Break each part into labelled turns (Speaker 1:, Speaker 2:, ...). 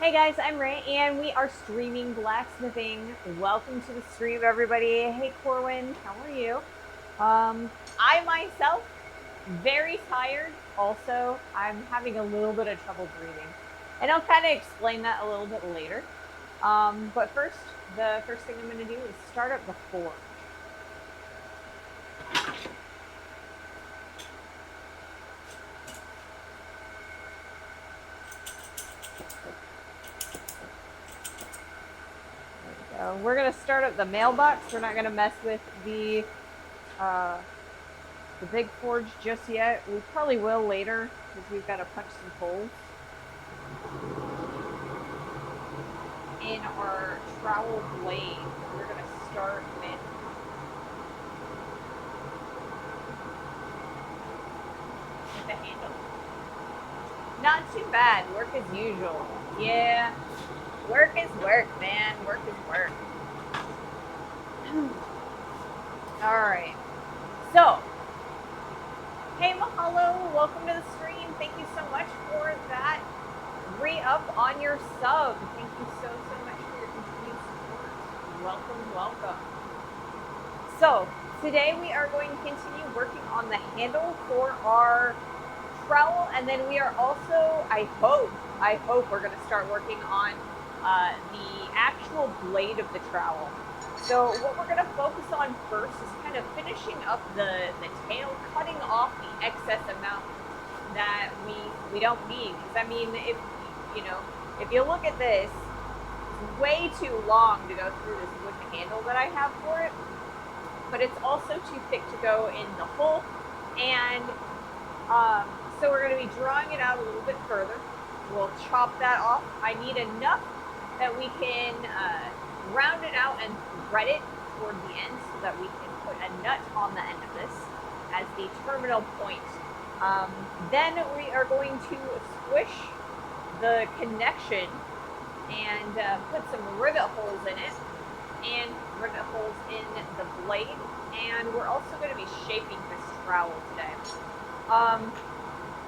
Speaker 1: Hey guys, I'm Ray, and we are streaming blacksmithing. Welcome to the stream, everybody. Hey Corwin, how are you? I myself, very tired. Also, I'm having a little bit of trouble breathing, and I'll kind of explain that a little bit later. But first, the first thing I'm going to do is start up the forge. We're going to start up the mailbox. We're not going to mess with the big forge just yet. We probably will later because we've got to punch some holes in our trowel blade. We're going to start with the handle. Not too bad. Work as usual. Yeah. Work is work, man. Work is work. Alright. So, hey Mahalo, welcome to the stream. Thank you so much for that re-up on your sub. Thank you so much for your continued support. Welcome. So, today we are going to continue working on the handle for our trowel, and then we are also, I hope we're going to start working on the actual blade of the trowel. So what we're going to focus on first is kind of finishing up the tail, cutting off the excess amount that we don't need. Because I mean, if you look at this, it's way too long to go through this wooden handle that I have for it, but it's also too thick to go in the hole, and so we're going to be drawing it out a little bit further. We'll chop that off. I need enough that we can round it out and thread it toward the end so that we can put a nut on the end of this as the terminal point. Then we are going to squish the connection and put some rivet holes in it and rivet holes in the blade. And we're also going to be shaping this trowel today.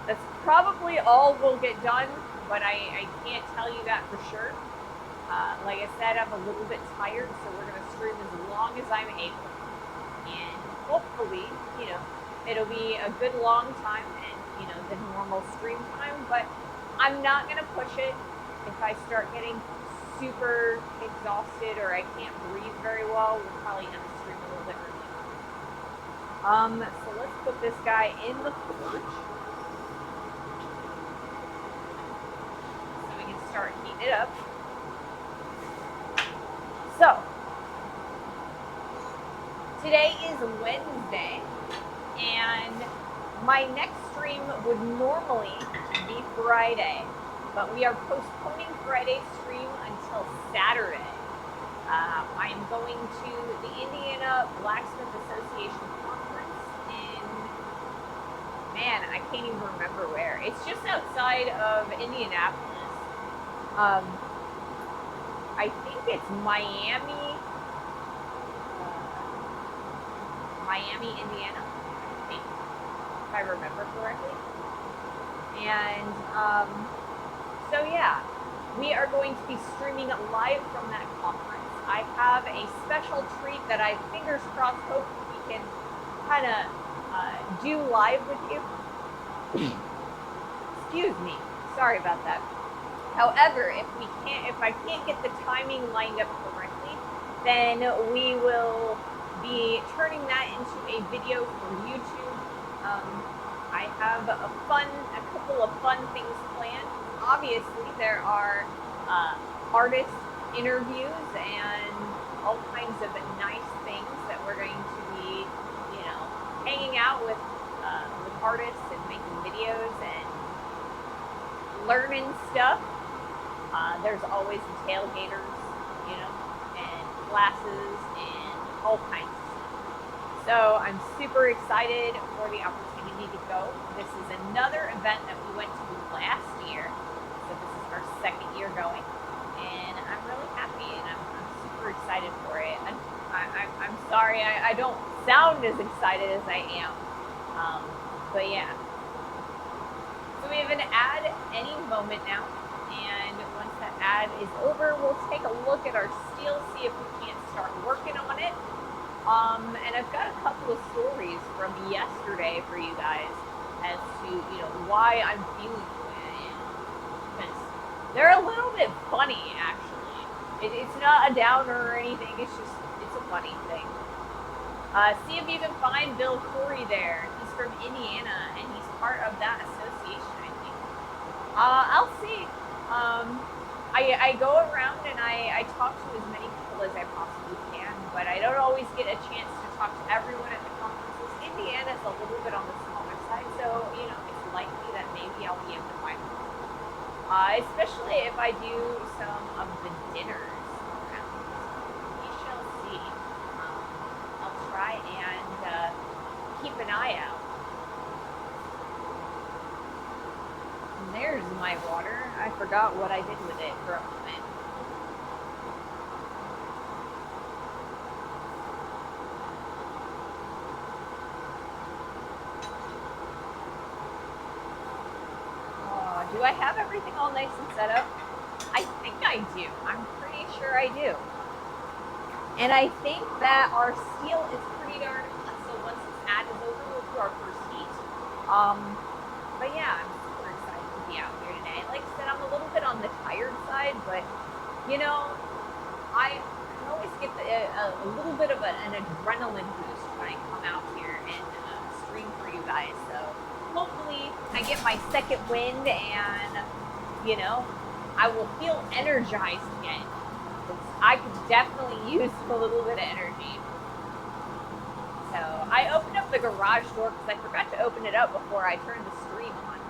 Speaker 1: That's probably all we'll get done, but I can't tell you that for sure. Like I said, I'm a little bit tired, so we're going to stream as long as I'm able. And hopefully, it'll be a good long time and, the normal stream time, but I'm not going to push it. If I start getting super exhausted or I can't breathe very well, we'll probably end the stream a little bit early. So let's put this guy in the forge. So we can start heating it up. So, today is Wednesday, and my next stream would normally be Friday, but we are postponing Friday's stream until Saturday. I'm going to the Indiana Blacksmith Association conference in, I can't even remember where. It's just outside of Indianapolis. I think it's Miami, Indiana, I think, if I remember correctly. And so yeah, we are going to be streaming live from that conference. I have a special treat that I, fingers crossed, hope we can kind of do live with you. Excuse me, sorry about that. However, if I can't get the timing lined up correctly, then we will be turning that into a video for YouTube. I have a couple of fun things planned. Obviously, there are artist interviews and all kinds of nice things that we're going to be, hanging out with artists and making videos and learning stuff. There's always the tailgaters, and classes and all kinds of stuff. So I'm super excited for the opportunity to go. This is another event that we went to last year. So this is our second year going. And I'm really happy and I'm super excited for it. I'm sorry, I don't sound as excited as I am. But yeah. So we have an ad any moment now. And once that ad is over, we'll take a look at our steel, see if we can't start working on it. And I've got a couple of stories from yesterday for you guys as to, why I'm feeling the way I am. Because they're a little bit funny, actually. It's not a downer or anything, it's a funny thing. See if you can find Bill Corey there. He's from Indiana, and he's part of that association, I think. I'll see. I go around and I talk to as many people as I possibly can, but I don't always get a chance to talk to everyone at the conferences. Indiana's a little bit on the smaller side, so, it's likely that maybe I'll be able to find them. Especially if I do some of the dinners around. We shall see. I'll try and keep an eye out. And there's my water. I forgot what I did with it for a moment. Do I have everything all nice and set up? I think I do. I'm pretty sure I do. And I think that our steel is pretty darn hot, so once this ad is over, we'll do our first heat. But yeah, I'm super excited to be out here today. Like I said, I'm a little bit on the tired side, but, I can always get a little bit of an adrenaline boost when I come out here and stream for you guys, so hopefully I get my second wind and, I will feel energized again. I could definitely use a little bit of energy. So I opened up the garage door because I forgot to open it up before I turned the stream on.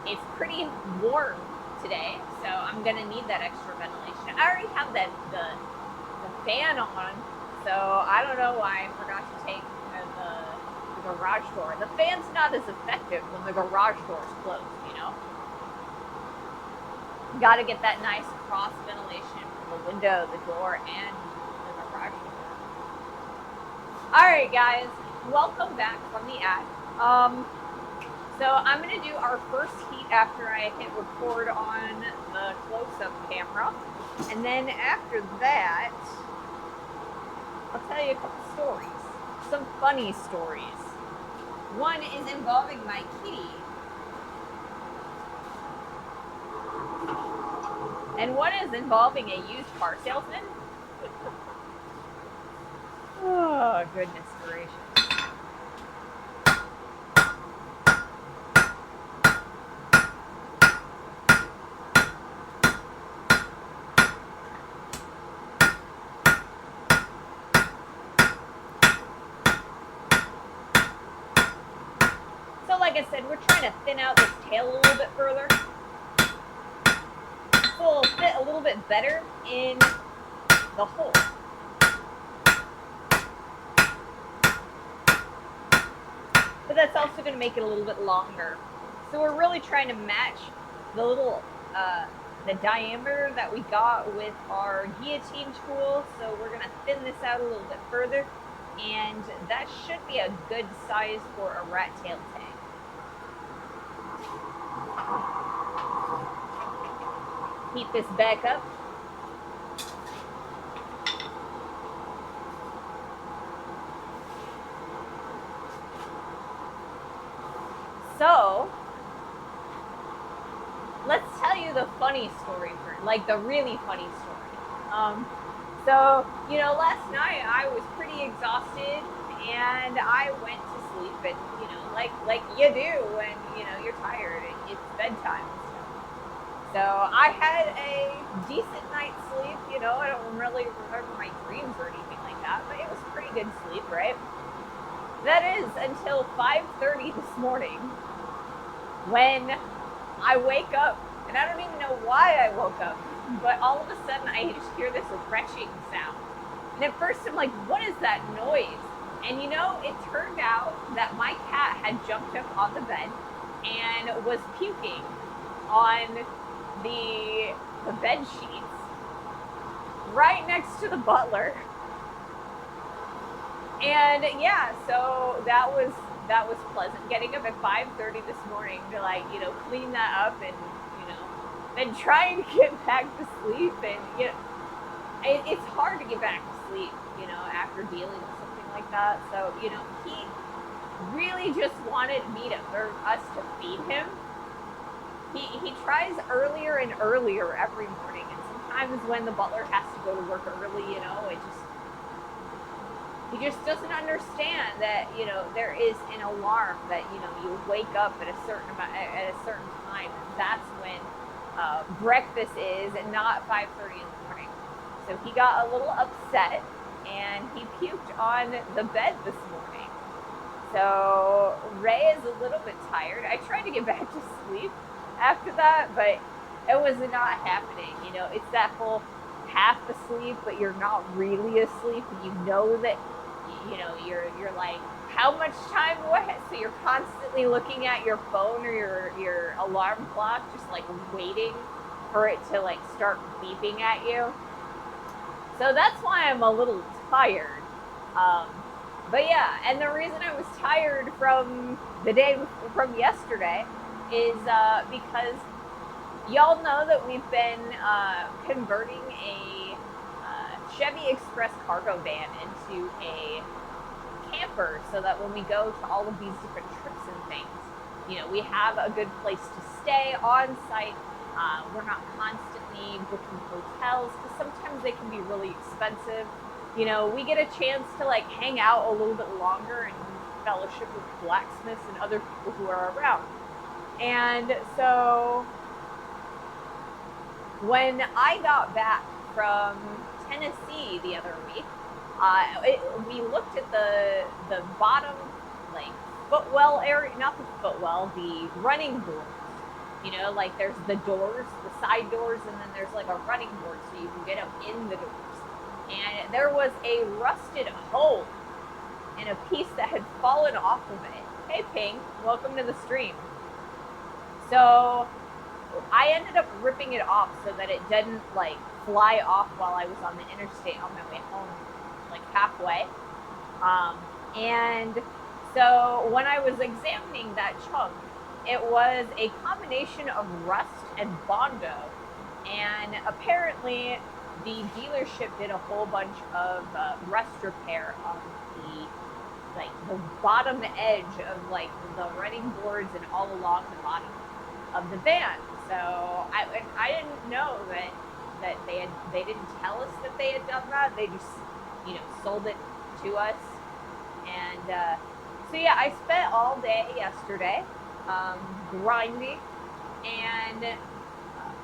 Speaker 1: It's pretty warm today, so I'm going to need that extra ventilation. I already have the fan on, so I don't know why I forgot to take the garage door. The fan's not as effective when the garage door is closed, Got to get that nice cross ventilation from the window, the door, and the garage door. Alright guys, welcome back from the ad. So I'm going to do our first heat after I hit record on the close-up camera. And then after that, I'll tell you a couple stories. Some funny stories. One is involving my kitty. And one is involving a used car salesman. Oh, goodness gracious. So like I said, we're trying to thin out this tail a little bit further. So it'll fit a little bit better in the hole. But that's also going to make it a little bit longer. So we're really trying to match the little, the diameter that we got with our guillotine tool. So we're going to thin this out a little bit further. And that should be a good size for a rat tail tag. Heat this back up. So, let's tell you the funny story first, like the really funny story. So, last night I was pretty exhausted and I went to sleep and, like you do when, you're tired and it's bedtime. So I had a decent night's sleep, I don't really remember my dreams or anything like that, but it was pretty good sleep, right? That is until 5:30 this morning when I wake up, and I don't even know why I woke up, but all of a sudden I just hear this retching sound. And at first I'm like, what is that noise? And it turned out that my cat had jumped up on the bed and was puking on the bed sheets right next to the butler. And yeah, so that was pleasant. Getting up at 5:30 this morning to clean that up and been trying to get back to sleep, and you know, it's hard to get back to sleep, you know, after dealing with something like that. So, you know, he really just wanted me to, or us to feed him. He tries earlier and earlier every morning, and sometimes when the butler has to go to work early, you know, he just doesn't understand that, you know, there is an alarm that, you know, you wake up at a certain time, and that's when breakfast is, and not 5:30 in the morning. So he got a little upset, and he puked on the bed this morning. So Ray is a little bit tired. I tried to get back to sleep after that, but it was not happening. You know, it's that whole half asleep, but you're not really asleep, and you know that, you know, you're like, how much time do I have? So you're constantly looking at your phone or your alarm clock, just like waiting for it to like start beeping at you. So that's why I'm a little tired. But yeah, and the reason I was tired from from yesterday is because y'all know that we've been converting a Chevy Express cargo van into a camper, so that when we go to all of these different trips and things, you know, we have a good place to stay on site. We're not constantly booking hotels, because sometimes they can be really expensive. You know, we get a chance to like hang out a little bit longer and fellowship with blacksmiths and other people who are around. And so when I got back from Tennessee the other week, we looked at the bottom, like, footwell area, not the footwell, the running boards. You know, like there's the doors, the side doors, and then there's like a running board so you can get up in the doors. And there was a rusted hole in a piece that had fallen off of it. Hey Ping, welcome to the stream. So I ended up ripping it off so that it didn't like fly off while I was on the interstate on my way home, like halfway. And so when I was examining that chunk, it was a combination of rust and Bondo, and apparently the dealership did a whole bunch of rust repair on the bottom edge of like the running boards and all along the bottom of the van. So I didn't know that they didn't tell us that they had done that. They just, you know, sold it to us. And so yeah, I spent all day yesterday grinding and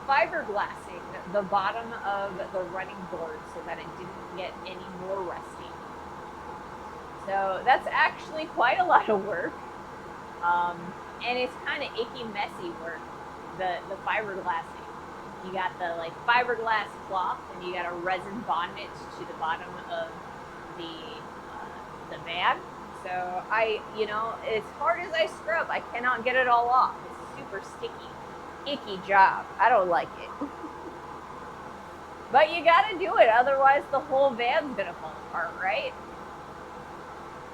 Speaker 1: fiberglassing the bottom of the running board so that it didn't get any more rusty. So that's actually quite a lot of work, and it's kind of icky, messy work. The fiberglassing, you got the like fiberglass cloth, and you got to resin bond it to the bottom of the van. So you know, as hard as I scrub, I cannot get it all off. It's super sticky, icky job. I don't like it. But you gotta do it, otherwise the whole van's gonna fall apart, right?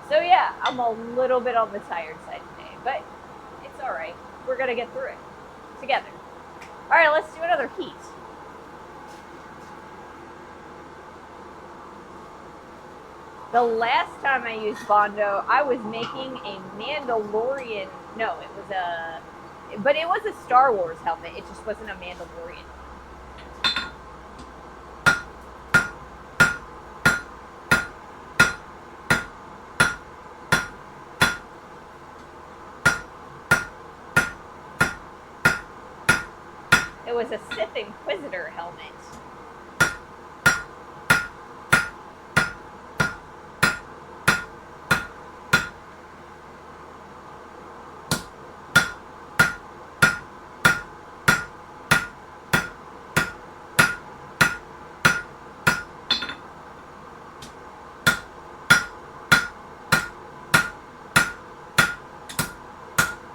Speaker 1: So yeah, I'm a little bit on the tired side today, but it's all right. We're gonna get through it together. All right, let's do another heat. The last time I used Bondo, I was making a Mandalorian. No, but it was a Star Wars helmet. It just wasn't a Mandalorian. It was a Sith Inquisitor helmet.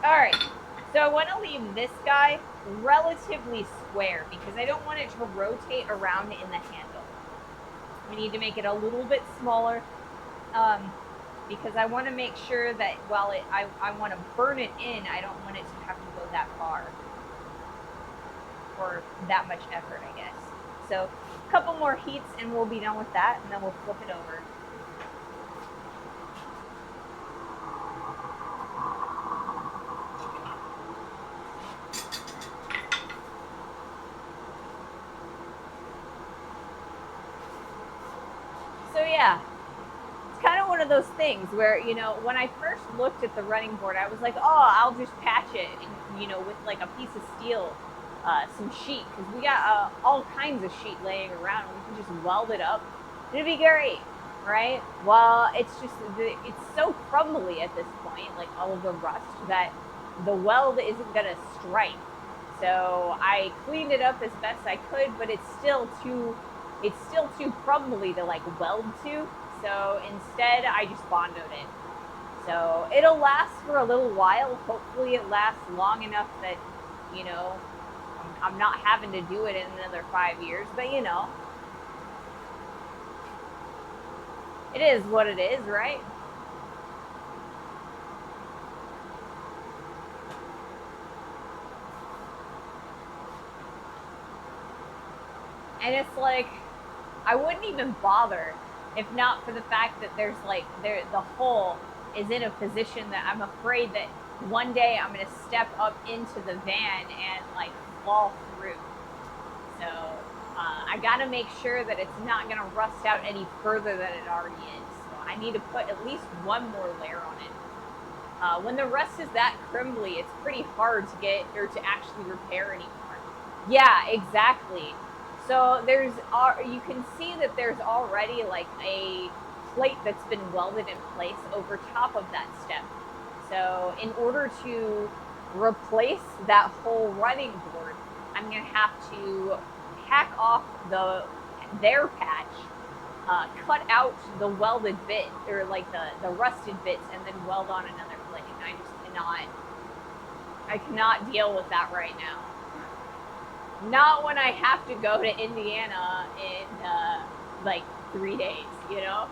Speaker 1: Alright, so I want to leave this guy relatively square because I don't want it to rotate around in the handle. We need to make it a little bit smaller because I want to make sure that while I want to burn it in, I don't want it to have to go that far. Or that much effort, I guess. So a couple more heats and we'll be done with that, and then we'll flip it over. So yeah, it's kind of one of those things where, you know, when I first looked at the running board, I was like, oh, I'll just patch it, and, you know, with like a piece of steel, some sheet, because we got all kinds of sheet laying around. We can just weld it up. It'd be great, right? Well, it's just, it's so crumbly at this point, like all of the rust, that the weld isn't gonna strike. So I cleaned it up as best I could, but it's still too crumbly to like weld to. So instead I just bondoed it. So it'll last for a little while. Hopefully it lasts long enough that, you know, I'm not having to do it in another 5 years, but you know, it is what it is, right? And it's like, I wouldn't even bother if not for the fact that there's like, the hole is in a position that I'm afraid that one day I'm going to step up into the van and like fall through. So I got to make sure that it's not going to rust out any further than it already is. So I need to put at least one more layer on it. When the rust is that crumbly, it's pretty hard to get or to actually repair anymore. Yeah, exactly. So you can see that there's already like a plate that's been welded in place over top of that step. So in order to replace that whole running board, I'm going to have to hack off their patch, cut out the welded bit, or like the rusted bits, and then weld on another plate. I cannot deal with that right now. Not when I have to go to Indiana in like 3 days, you know?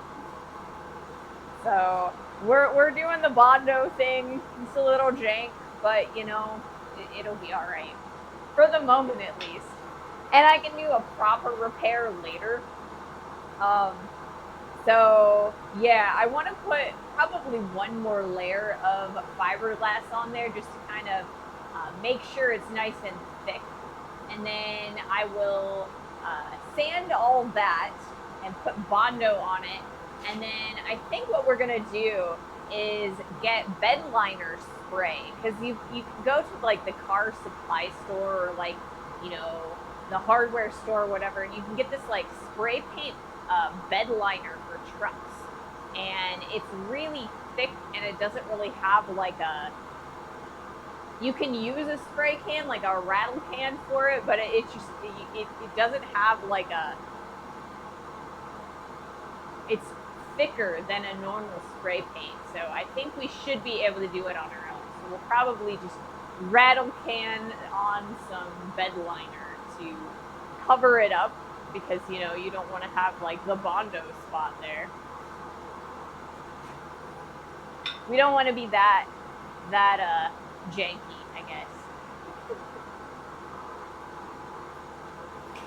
Speaker 1: So we're doing the Bondo thing. It's a little jank, but you know, it'll be all right. For the moment at least. And I can do a proper repair later. So yeah, I want to put probably one more layer of fiberglass on there just to kind of make sure it's nice and thick. And then I will sand all that and put Bondo on it. And then I think what we're going to do is get bed liner spray. Because you can go to like the car supply store or like, you know, the hardware store or whatever. And you can get this like spray paint bed liner for trucks. And it's really thick and it doesn't really have like a... You can use a spray can, like a rattle can for it, but it doesn't have like a... It's thicker than a normal spray paint. So I think we should be able to do it on our own. So we'll probably just rattle can on some bed liner to cover it up because, you know, you don't want to have like the Bondo spot there. We don't want to be that janky, I guess.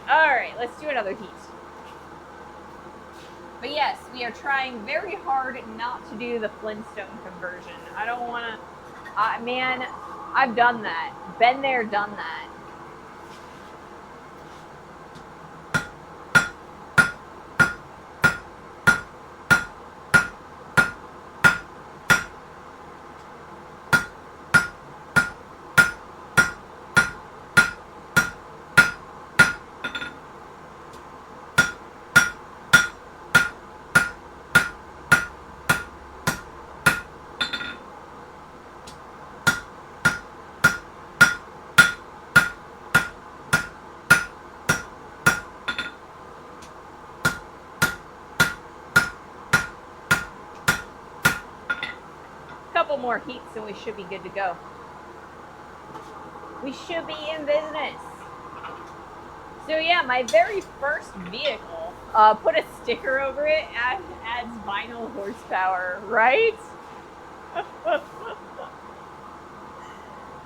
Speaker 1: All right, let's do another heat. But yes, we are trying very hard not to do the Flintstone conversion. I don't want to, man, I've done that. Been there, done that. Couple more heats and we should be good to go. We should be in business. So yeah, my very first vehicle, put a sticker over it, adds vinyl horsepower, right?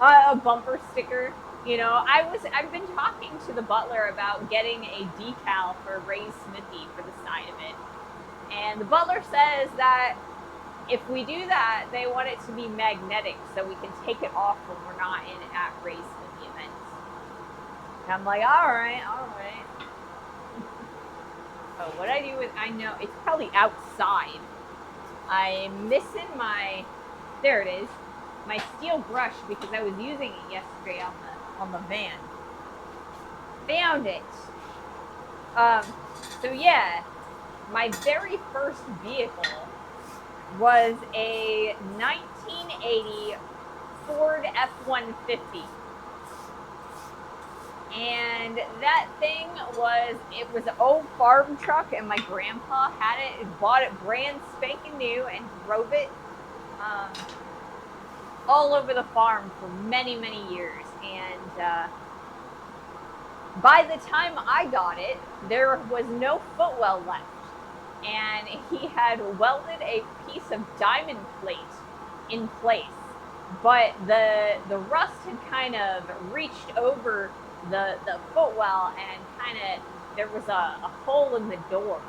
Speaker 1: A bumper sticker. You know, I've been talking to the butler about getting a decal for Ray's Smithy for the side of it. And the butler says that if we do that, they want it to be magnetic so we can take it off when we're not in at Ray's Smithy events. And I'm like, all right. Oh, what I do is, I know, it's probably outside. I'm missing my, there it is, my steel brush because I was using it yesterday on the van. Found it. So yeah, my very first vehicle was a 1980 Ford F-150. And that thing it was an old farm truck, and my grandpa had it, bought it brand spanking new, and drove it all over the farm for many, many years. And by the time I got it, there was no footwell left. And he had welded a piece of diamond plate in place. But the rust had kind of reached over the footwell, and there was a hole in the door.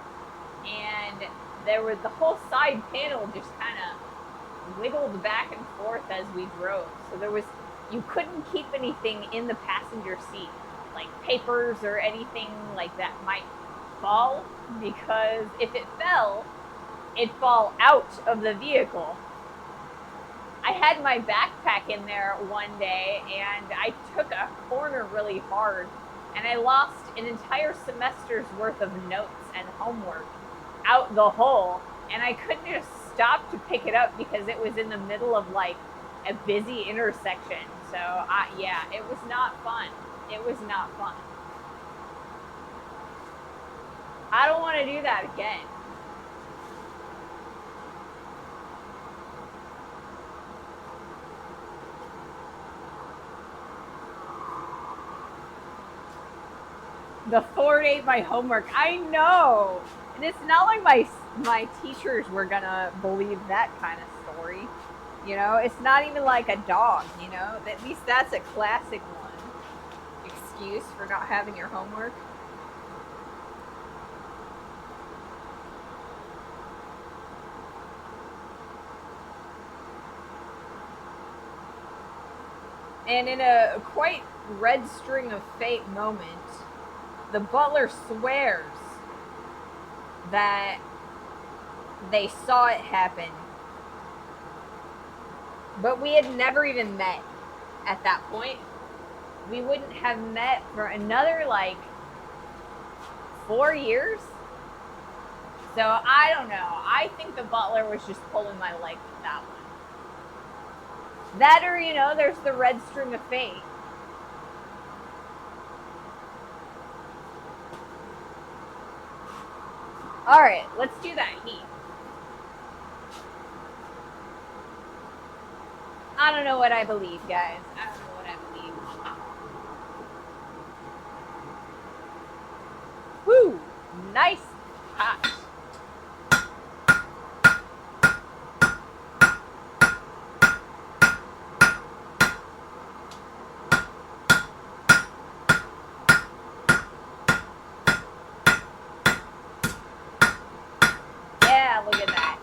Speaker 1: And the whole side panel just kind of wiggled back and forth as we drove. So you couldn't keep anything in the passenger seat, like papers or anything like that might fall, because if it fell, it'd fall out of the vehicle. I had my backpack in there one day, and I took a corner really hard, and I lost an entire semester's worth of notes and homework out the hole, and I couldn't just stop to pick it up because it was in the middle of like a busy intersection. So yeah, it was not fun. It was not fun. I don't want to do that again. The Ford ate my homework. I know. And it's not like my teachers were gonna believe that kind of story. You know, it's not even like a dog, you know? At least that's a classic one. Excuse for not having your homework. And in a quite red string of fate moment, the butler swears that they saw it happen. But we had never even met at that point. We wouldn't have met for another, 4 years. So, I don't know. I think the butler was just pulling my leg with that one. That or, there's the red string of fate. Alright, let's do that heat. I don't know what I believe, guys. I don't know what I believe. Woo! Nice hot. Yeah, look at that.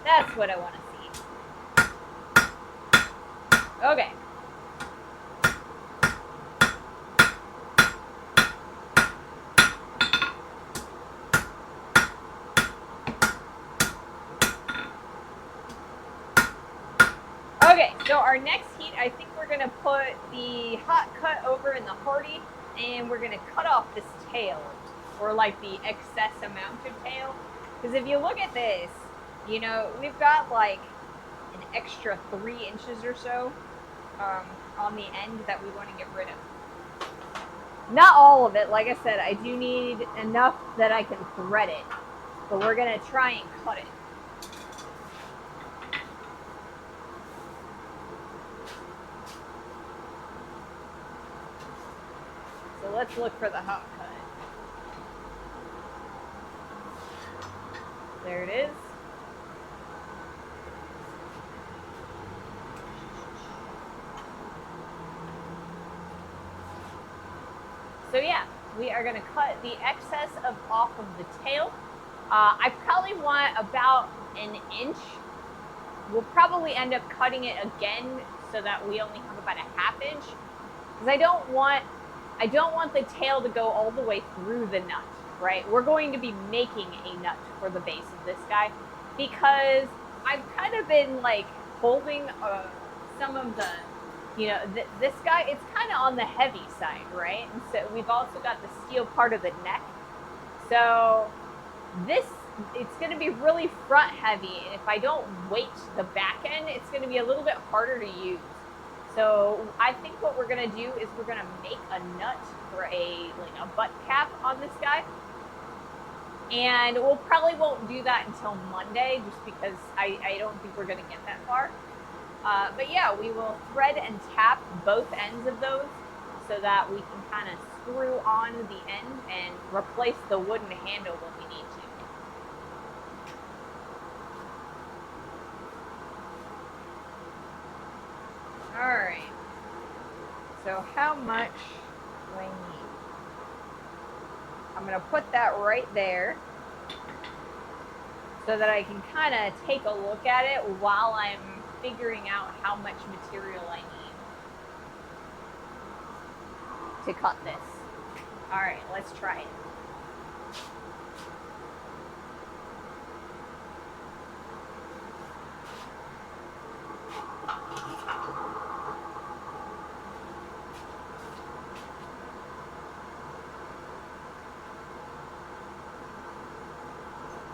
Speaker 1: That's what I want to see. Okay. Okay, so our next heat, I think we're going to put the hot cut over in the Hardy, and we're going to cut off this tail, or like the excess amount of tail. Because if you look at this, we've got like an extra 3 inches or so on the end that we want to get rid of. Not all of it. Like I said, I do need enough that I can thread it, but we're going to try and cut it. So let's look for the hot cut. There it is. So yeah, we are gonna cut the excess off of the tail. I probably want about an inch. We'll probably end up cutting it again so that we only have about a half inch, because I don't want the tail to go all the way through the nut, right? We're going to be making a nut for the base of this guy, because I've kind of been like holding some of the, you know, this guy, it's kind of on the heavy side, right? And so we've also got the steel part of the neck. So this, it's going to be really front heavy, and if I don't weight the back end, it's going to be a little bit harder to use. So I think what we're going to do is we're going to make a nut for a butt cap on this guy, and we'll probably won't do that until Monday, just because I don't think we're going to get that far. But yeah, we will thread and tap both ends of those so that we can kind of screw on the end and replace the wooden handle when we need to. All right, so how much do I need? I'm gonna put that right there so that I can kind of take a look at it while I'm figuring out how much material I need to cut this. All right, let's try it.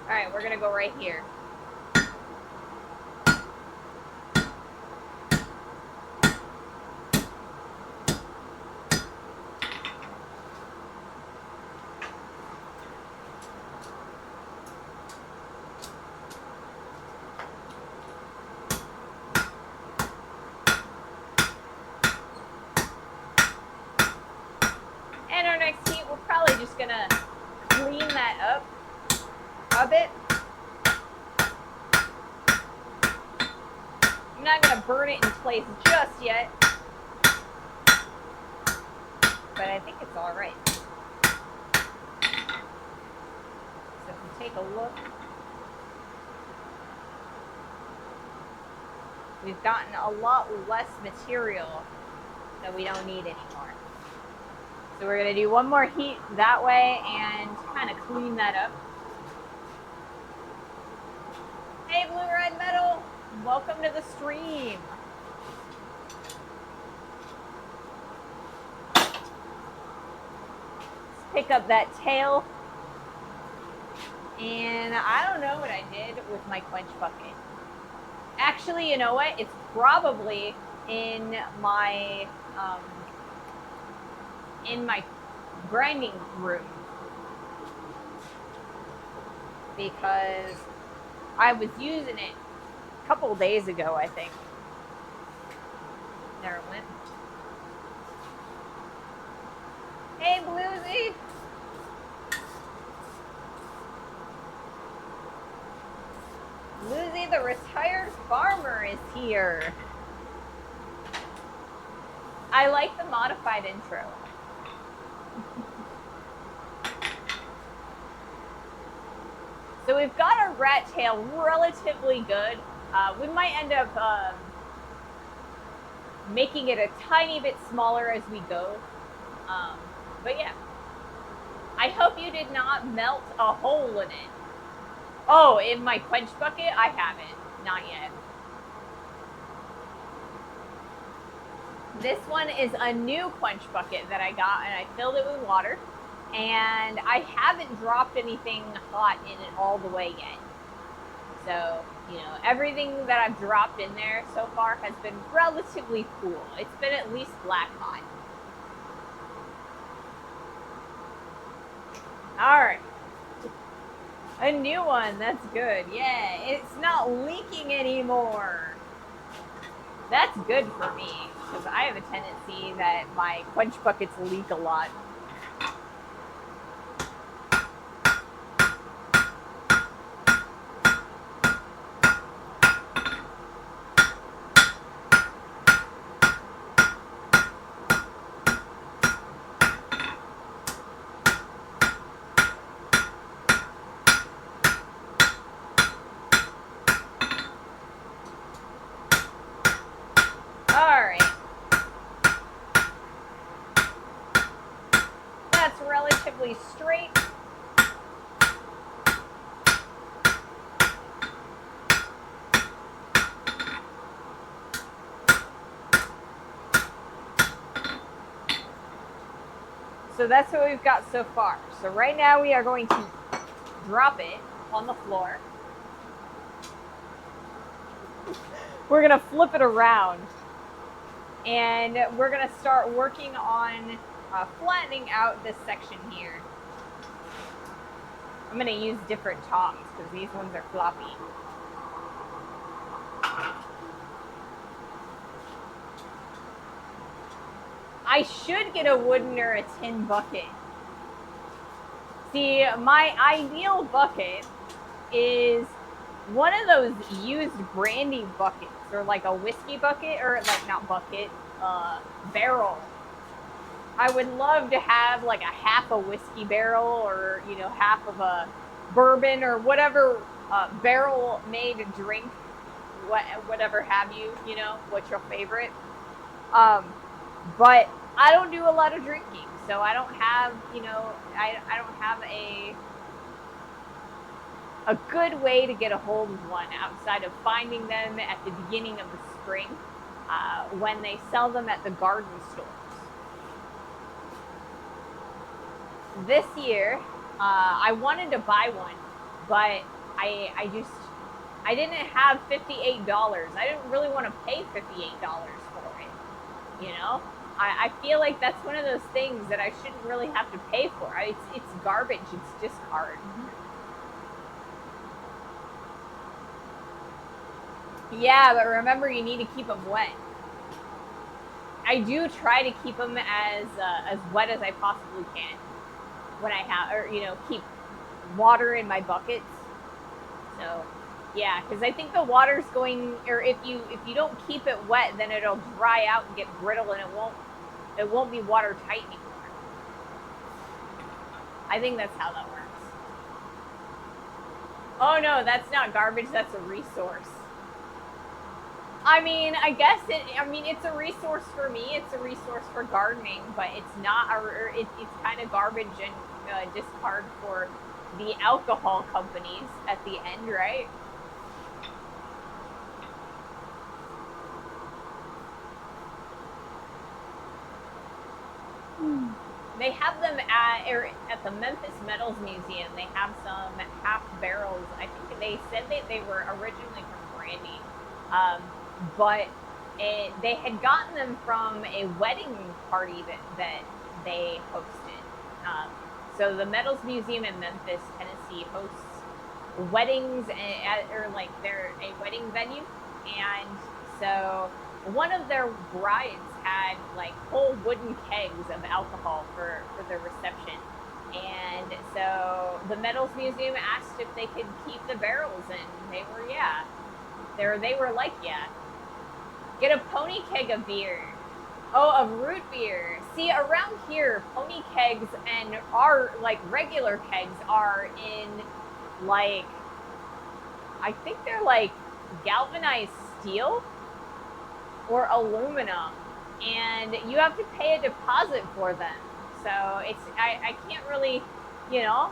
Speaker 1: All right, we're gonna go right here. And our next heat, we're probably just gonna clean that up a bit. I'm not gonna burn it in place just yet, but I think it's all right. So if you take a look, we've gotten a lot less material that we don't need anymore. So we're gonna do one more heat that way and kind of clean that up. Hey, Blue Red Metal, welcome to the stream. Let's pick up that tail. And I don't know what I did with my quench bucket. Actually, you know what? It's probably in my grinding room, because I was using it a couple days ago, I think. There it went. Hey, Bluesy. Bluesy, the retired farmer, is here. I like the modified intro. So we've got our rat tail relatively good. We might end up making it a tiny bit smaller as we go. But yeah, I hope you did not melt a hole in it. Oh, in my quench bucket? I haven't, not yet. This one is a new quench bucket that I got, and I filled it with water. And I haven't dropped anything hot in it all the way yet. So, you know, everything that I've dropped in there so far has been relatively cool. It's been at least black hot. All right. A new one, that's good. Yeah, it's not leaking anymore. That's good for me, because I have a tendency that my quench buckets leak a lot. relatively straight. So that's what we've got so far. So right now we are going to drop it on the floor. We're gonna flip it around and we're gonna start working on flattening out this section here. I'm gonna use different tongs because these ones are floppy. I should get a wooden or a tin bucket. See, my ideal bucket is one of those used brandy buckets, or like a whiskey bucket, or like not bucket, barrel. I would love to have like a half a whiskey barrel, or you know, half of a bourbon, or whatever barrel made drink, whatever have you, you know, what's your favorite. But I don't do a lot of drinking, so I don't have, you know, I don't have a good way to get a hold of one outside of finding them at the beginning of the spring when they sell them at the garden stores. This year, I wanted to buy one, but I didn't have $58. I didn't really want to pay $58 for it, you know? I feel like that's one of those things that I shouldn't really have to pay for. It's garbage, it's discard. Yeah, but remember, you need to keep them wet. I do try to keep them as wet as I possibly can when I have, or you know, keep water in my buckets. So, yeah, because I think the water's going, or if you don't keep it wet, then it'll dry out and get brittle, and it won't be watertight anymore. I think that's how that works. Oh no, that's not garbage. That's a resource. I mean, I guess it's a resource for me. It's a resource for gardening, but it's not it's kind of garbage and discard for the alcohol companies at the end, right? They have them at the Memphis Metals Museum. They have some half barrels. I think they said that they were originally from brandy. But they had gotten them from a wedding party that they hosted. So the Metals Museum in Memphis, Tennessee, hosts weddings or like they're a wedding venue, and so one of their brides had like whole wooden kegs of alcohol for their reception. And so the Metals Museum asked if they could keep the barrels, and they were they were like, yeah. Get a pony keg of beer. Oh, of root beer. See, around here, pony kegs and our like regular kegs are in like, I think they're like galvanized steel or aluminum, and you have to pay a deposit for them. So it's I can't really, you know.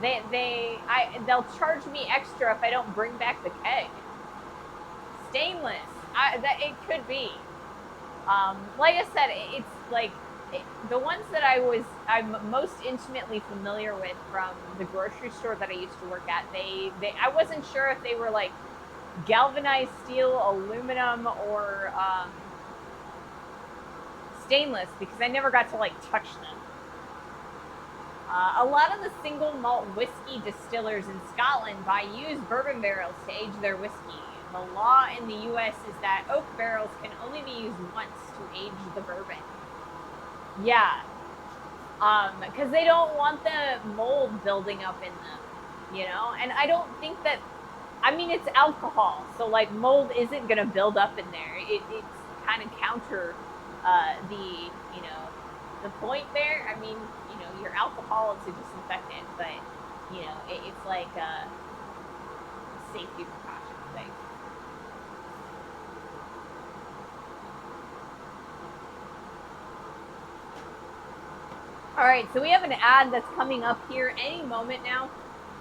Speaker 1: They'll charge me extra if I don't bring back the keg. Stainless. It could be. Like I said, it's like the ones that I'm most intimately familiar with from the grocery store that I used to work at. I wasn't sure if they were like galvanized steel, aluminum, or stainless because I never got to like touch them. A lot of the single malt whiskey distillers in Scotland buy used bourbon barrels to age their whiskey. The law in the U.S. is that oak barrels can only be used once to age the bourbon. Yeah. Because they don't want the mold building up in them, you know? And I don't think that, I mean, it's alcohol, so like mold isn't going to build up in there. It's kind of counter the point there. I mean, you know, your alcohol is a disinfectant, but, you know, it's like a safety precaution thing. All right, so we have an ad that's coming up here any moment now.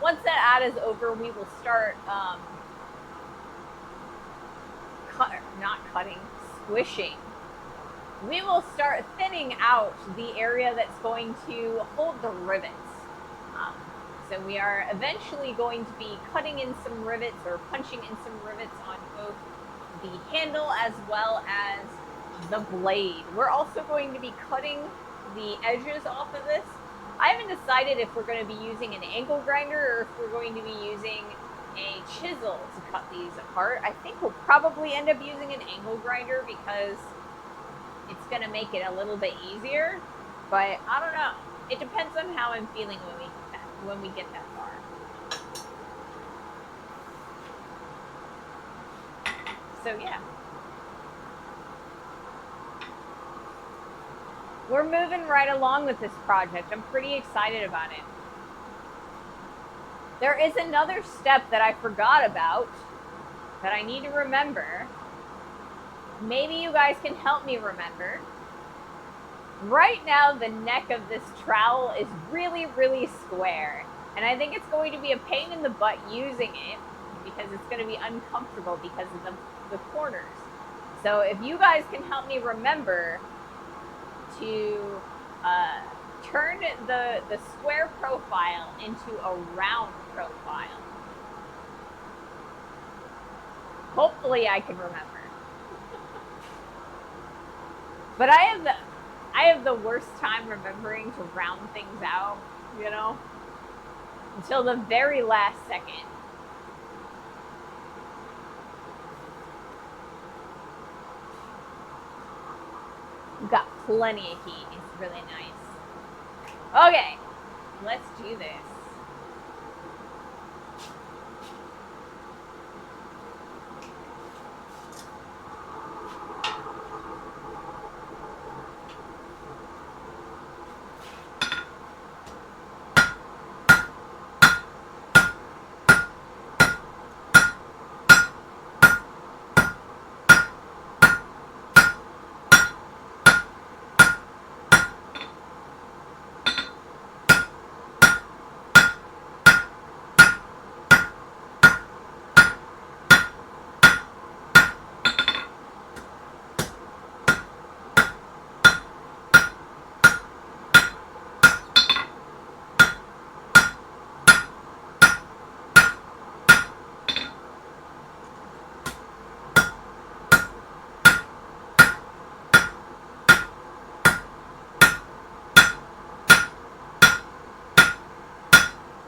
Speaker 1: Once that ad is over, we will start squishing. We will start thinning out the area that's going to hold the rivets. So we are eventually going to be cutting in some rivets or punching in some rivets on both the handle as well as the blade. We're also going to be cutting the edges off of this. I haven't decided if we're going to be using an angle grinder or if we're going to be using a chisel to cut these apart. I think we'll probably end up using an angle grinder because it's going to make it a little bit easier, but I don't know. It depends on how I'm feeling when we get that far. So yeah. We're moving right along with this project. I'm pretty excited about it. There is another step that I forgot about that I need to remember. Maybe you guys can help me remember. Right now, the neck of this trowel is really, really square. And I think it's going to be a pain in the butt using it because it's going to be uncomfortable because of the corners. So if you guys can help me remember to turn the square profile into a round profile. Hopefully I can remember. But I have the worst time remembering to round things out, you know, until the very last second. We've got plenty of heat. It's really nice. Okay, let's do this.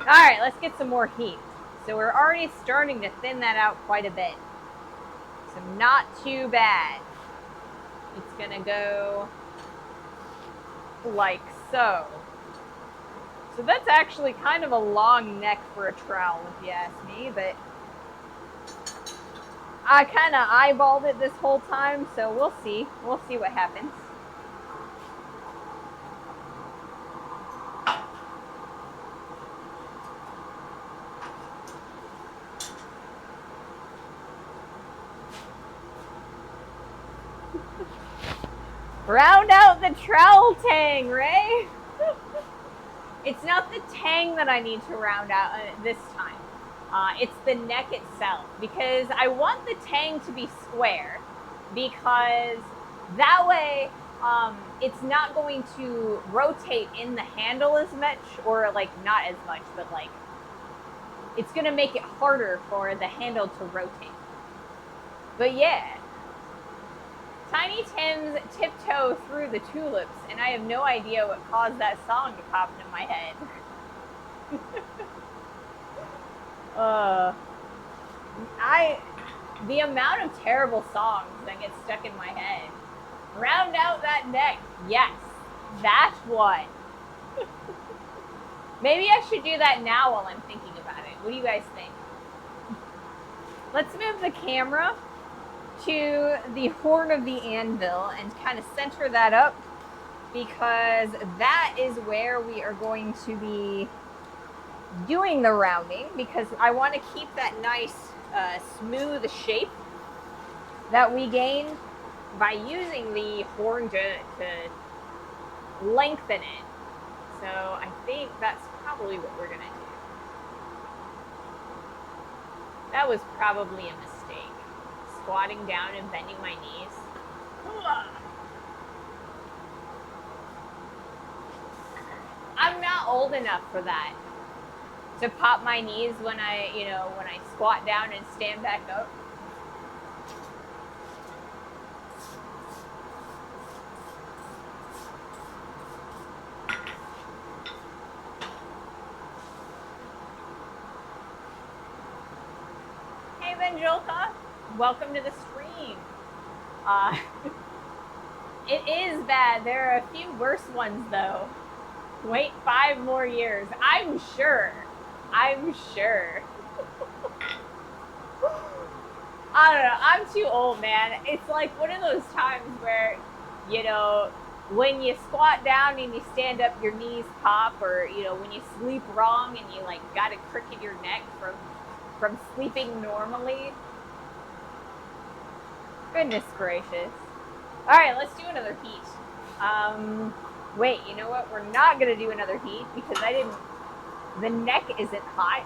Speaker 1: All right, let's get some more heat. So we're already starting to thin that out quite a bit. So not too bad. It's gonna go like so. So that's actually kind of a long neck for a trowel, if you ask me, but I kind of eyeballed it this whole time, so we'll see. We'll see what happens. Round out the trowel tang, Ray. It's not the tang that I need to round out this time. It's the neck itself, because I want the tang to be square, because that way it's not going to rotate in the handle as much, or like not as much, but like it's going to make it harder for the handle to rotate. But yeah. Tiny Tim's Tiptoe Through the Tulips, and I have no idea what caused that song to pop into my head. The amount of terrible songs that get stuck in my head. Round out that neck. Yes, that one. Maybe I should do that now while I'm thinking about it. What do you guys think? Let's move the camera to the horn of the anvil and kind of center that up, because that is where we are going to be doing the rounding, because I want to keep that nice smooth shape that we gain by using the horn to lengthen it. So I think that's probably what we're gonna do. That was probably a mistake. Squatting down and bending my knees. I'm not old enough for that. To pop my knees when I squat down and stand back up. Hey, Vanjolka, welcome to the stream. It is bad. There are a few worse ones, though. Wait 5 more years. I'm sure. I don't know. I'm too old, man. It's like one of those times where, when you squat down and you stand up, your knees pop, or, when you sleep wrong and you, got to crooked your neck from sleeping normally. Goodness gracious. All right, let's do another heat. Wait, you know what? We're not going to do another heat because the neck isn't hot.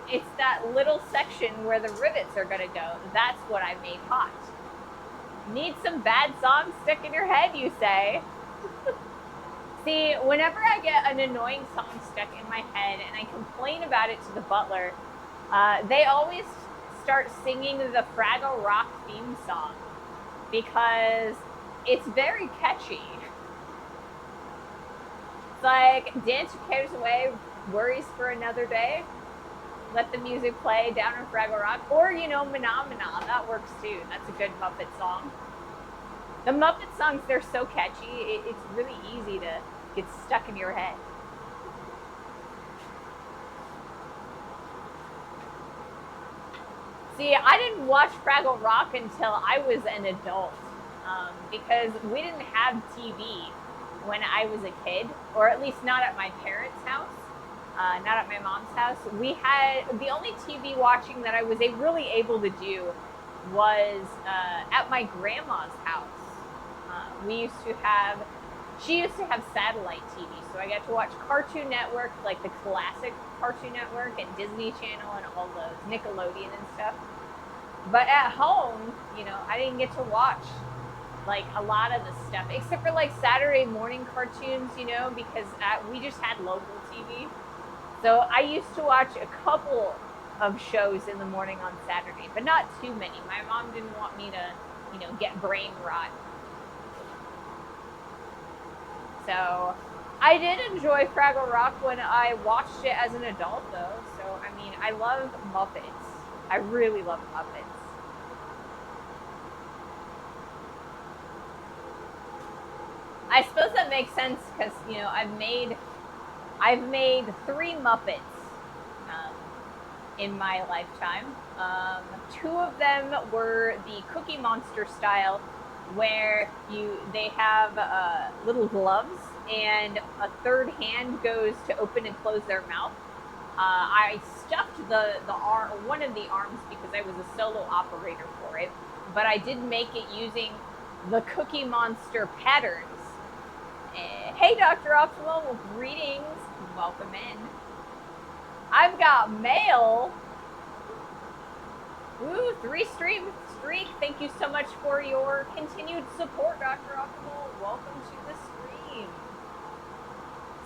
Speaker 1: It's that little section where the rivets are going to go. That's what I made hot. Need some bad songs stuck in your head, you say? See, whenever I get an annoying song stuck in my head and I complain about it to the butler, they always start singing the Fraggle Rock theme song because it's very catchy. It's like, dance your cares away, worries for another day. Let the music play down in Fraggle Rock. Or, Phenomena. That works too. That's a good Muppet song. The Muppet songs, they're so catchy. It's really easy to get stuck in your head. See, I didn't watch Fraggle Rock until I was an adult. Because we didn't have TV when I was a kid. Or at least not at my parents' house. Not at my mom's house. We had, the only TV watching that I was really able to do was at my grandma's house. She used to have satellite TV, so I got to watch Cartoon Network, like the classic Cartoon Network, and Disney Channel and all those, Nickelodeon and stuff. But at home, I didn't get to watch a lot of the stuff, except for Saturday morning cartoons, because we just had local TV. So I used to watch a couple of shows in the morning on Saturday, but not too many. My mom didn't want me to, get brain rot. So I did enjoy Fraggle Rock when I watched it as an adult, though. So, I love Muppets. I really love Muppets. I suppose that makes sense because, I've made 3 Muppets in my lifetime. 2 of them were the Cookie Monster style, where they have little gloves and a third hand goes to open and close their mouth. I stuffed one of the arms because I was a solo operator for it, but I did make it using the Cookie Monster patterns. Hey, Dr. Optimal, greetings. Welcome in. I've got mail. Ooh, 3-stream streak. Thank you so much for your continued support, Dr. Optimal. Welcome to the stream.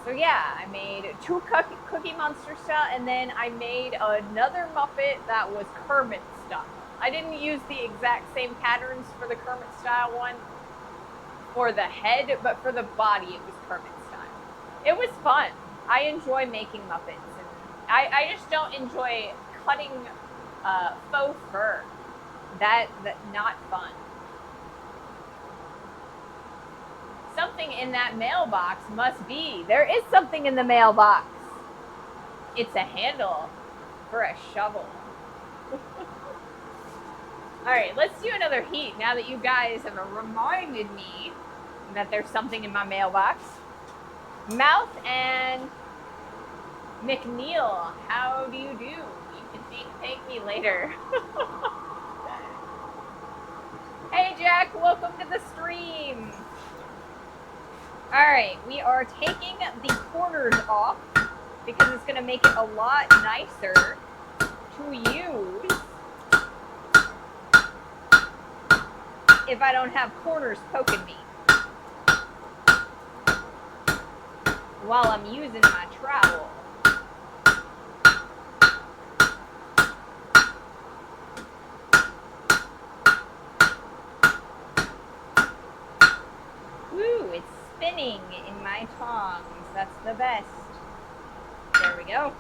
Speaker 1: So yeah, I made 2 Cookie Monster style, and then I made another Muppet that was Kermit style. I didn't use the exact same patterns for the Kermit style one for the head, but for the body it was Kermit style. It was fun. I enjoy making Muppets, and I just don't enjoy cutting faux fur. That's not fun. Something in that mailbox must be. There is something in the mailbox. It's a handle for a shovel. All right, let's do another heat now that you guys have reminded me that there's something in my mailbox. Mouth and McNeil, how do you do? You can thank me later. Hey Jack, welcome to the stream. All right, we are taking the corners off because it's going to make it a lot nicer to use if I don't have corners poking me while I'm using my trowel. Woo, it's spinning in my tongs. That's the best. There we go.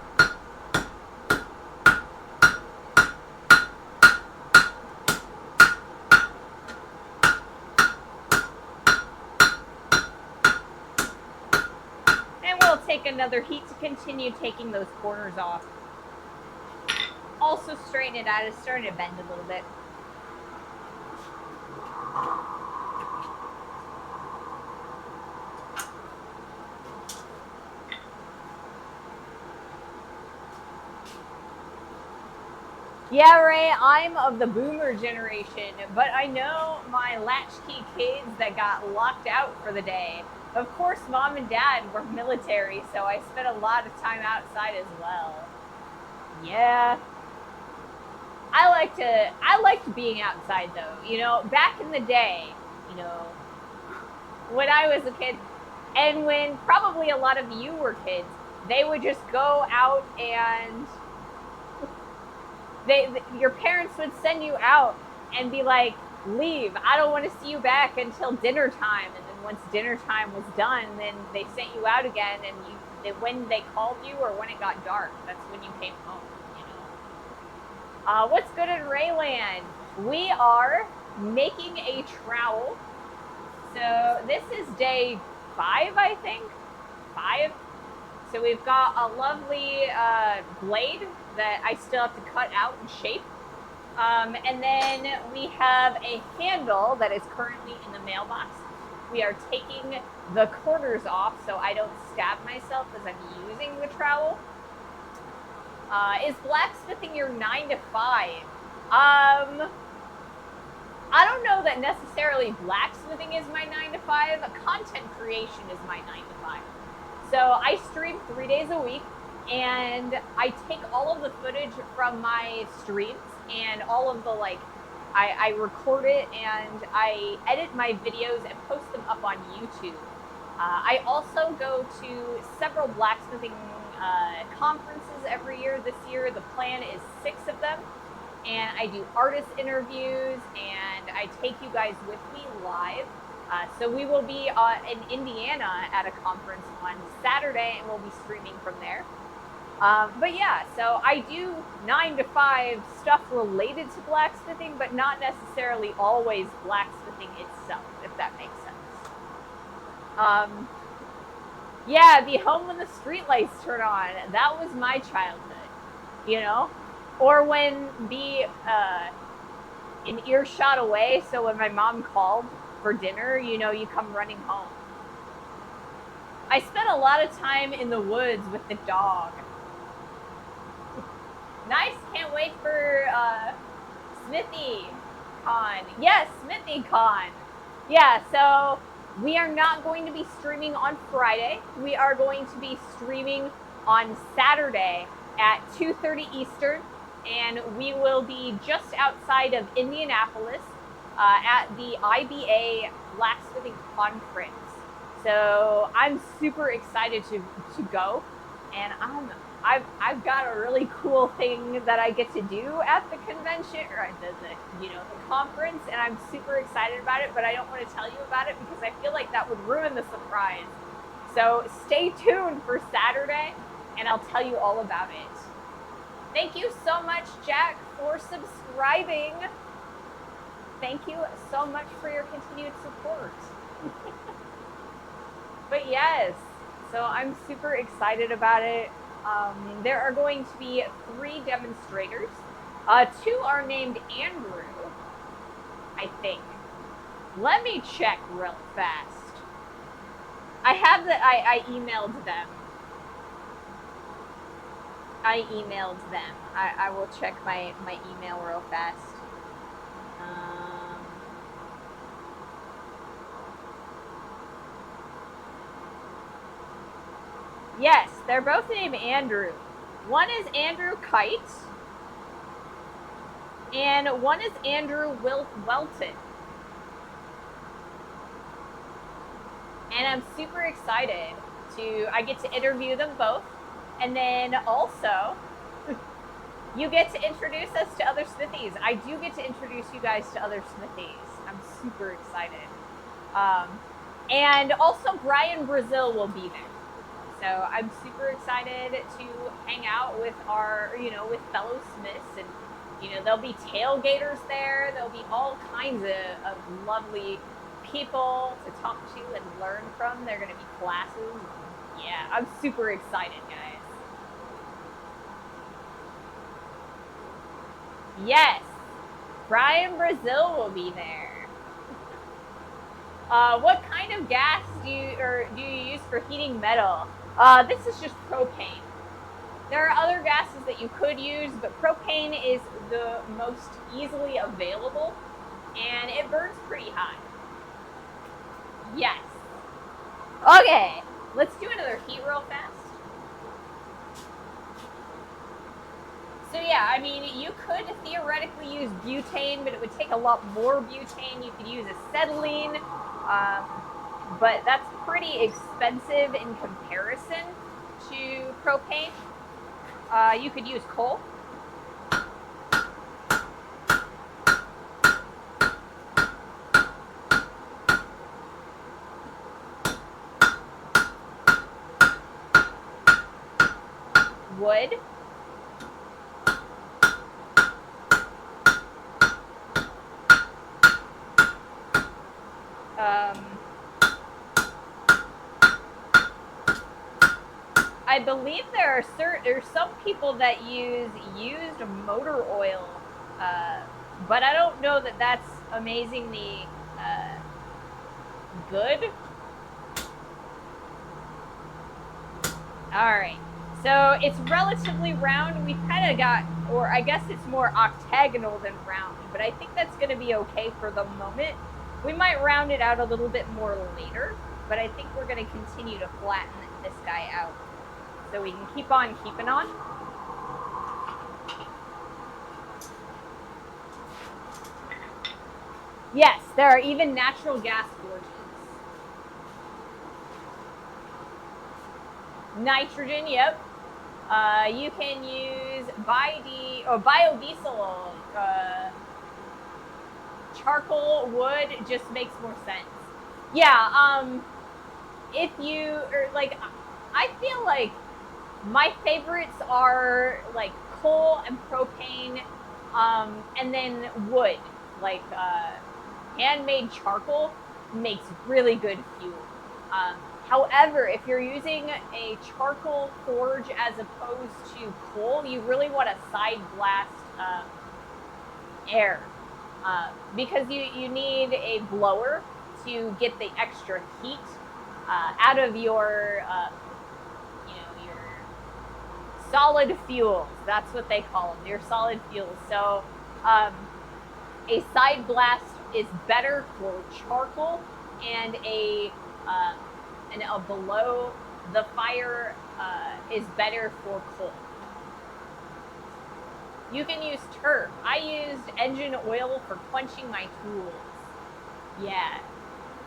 Speaker 1: And we'll take another heat to continue taking those corners off. Also straighten it out. It's starting to bend a little bit. Yeah, Ray, I'm of the boomer generation, but I know my latchkey kids that got locked out for the day. Of course, mom and dad were military, so I spent a lot of time outside as well. Yeah. I liked being outside though, you know, back in the day, you know, when I was a kid, and when probably a lot of you were kids, they would just go out and your parents would send you out and be like, leave, I don't want to see you back until dinner time. And then once dinner time was done, then they sent you out again, and when they called you or when it got dark, that's when you came home, you know. What's good in Rayland? We are making a trowel. So this is day 5, I think. 5. So we've got a lovely blade that I still have to cut out and shape. And then we have a handle that is currently in the mailbox. We are taking the corners off so I don't stab myself as I'm using the trowel. Is blacksmithing your 9 to 5? I don't know that necessarily blacksmithing is my 9 to 5. Content creation is my 9 to 5. So I stream 3 days a week, and I take all of the footage from my streams and all of the, like, I record it and I edit my videos and post them up on YouTube. I also go to several blacksmithing conferences every year. This year, the plan is 6 of them. And I do artist interviews, and I take you guys with me live. So we will be in Indiana at a conference on Saturday, and we'll be streaming from there. But yeah, so I do 9 to 5 stuff related to blacksmithing, but not necessarily always blacksmithing itself, if that makes sense. Yeah, be home when the streetlights turn on. That was my childhood, you know? Or when be an earshot away, so when my mom called for dinner, you know, you come running home. I spent a lot of time in the woods with the dog. Nice, can't wait for Smithy Con. Yes, Smithy Con. Yeah, so we are not going to be streaming on Friday. We are going to be streaming on Saturday at 2:30 Eastern. And we will be just outside of Indianapolis at the IBA Blacksmithing Conference. So I'm super excited to go, and I've got a really cool thing that I get to do at the convention, or at the conference, and I'm super excited about it. But I don't want to tell you about it because I feel like that would ruin the surprise. So stay tuned for Saturday, and I'll tell you all about it. Thank you so much, Jack, for subscribing. Thank you so much for your continued support. But yes, so I'm super excited about it. There are going to be 3 demonstrators. 2 are named Andrew, I think. Let me check real fast. I have that. I emailed them. I will check my email real fast. Yes, they're both named Andrew. One is Andrew Kite, and one is Andrew Welton. And I'm super excited I get to interview them both. And then also, you get to introduce us to other smithies. I do get to introduce you guys to other smithies. I'm super excited. And also Brian Brazil will be there. So I'm super excited to hang out with with fellow smiths, and there'll be tailgaters there. There'll be all kinds of lovely people to talk to and learn from. There are going to be classes. Yeah, I'm super excited, guys. Yes, Brian Brazil will be there. What kind of gas do you use for heating metal? This is just propane. There are other gases that you could use, but propane is the most easily available, and it burns pretty hot. Yes. Okay, let's do another heat real fast. So yeah, I mean, you could theoretically use butane, but it would take a lot more butane. You could use acetylene, but that's pretty expensive in comparison to propane. You could use coal. Wood. I believe there are some people that use used motor oil, but I don't know that that's amazingly good. All right, so it's relatively round. We've kind of got, or I guess it's more octagonal than round, but I think that's going to be okay for the moment. We might round it out a little bit more later, but I think we're going to continue to flatten this guy out so we can keep on keeping on. Yes, there are even natural gas forges. Nitrogen, yep. You can use biodiesel. Charcoal, wood just makes more sense. Yeah, if you, or like, I feel like my favorites are like coal and propane, and then wood. Like handmade charcoal makes really good fuel. However, if you're using a charcoal forge as opposed to coal, you really want to side blast air, because you need a blower to get the extra heat out of your solid fuels. That's what they call them. Your solid fuels. So a side blast is better for charcoal, and a below the fire is better for coal. You can use turf. I used engine oil for quenching my tools. Yeah.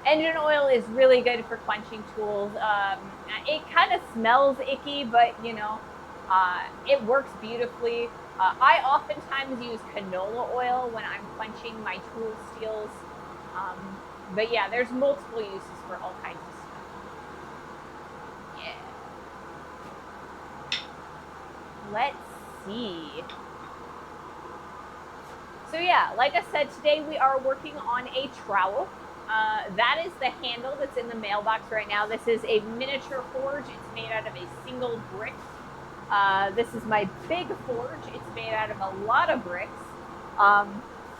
Speaker 1: Engine oil is really good for quenching tools. It kind of smells icky, but it works beautifully. I oftentimes use canola oil when I'm quenching my tool steels. But yeah, there's multiple uses for all kinds of stuff. Yeah. Let's see. So yeah, like I said, today we are working on a trowel. That is the handle that's in the mailbox right now. This is a miniature forge. It's made out of a single brick. This is my big forge. It's made out of a lot of bricks.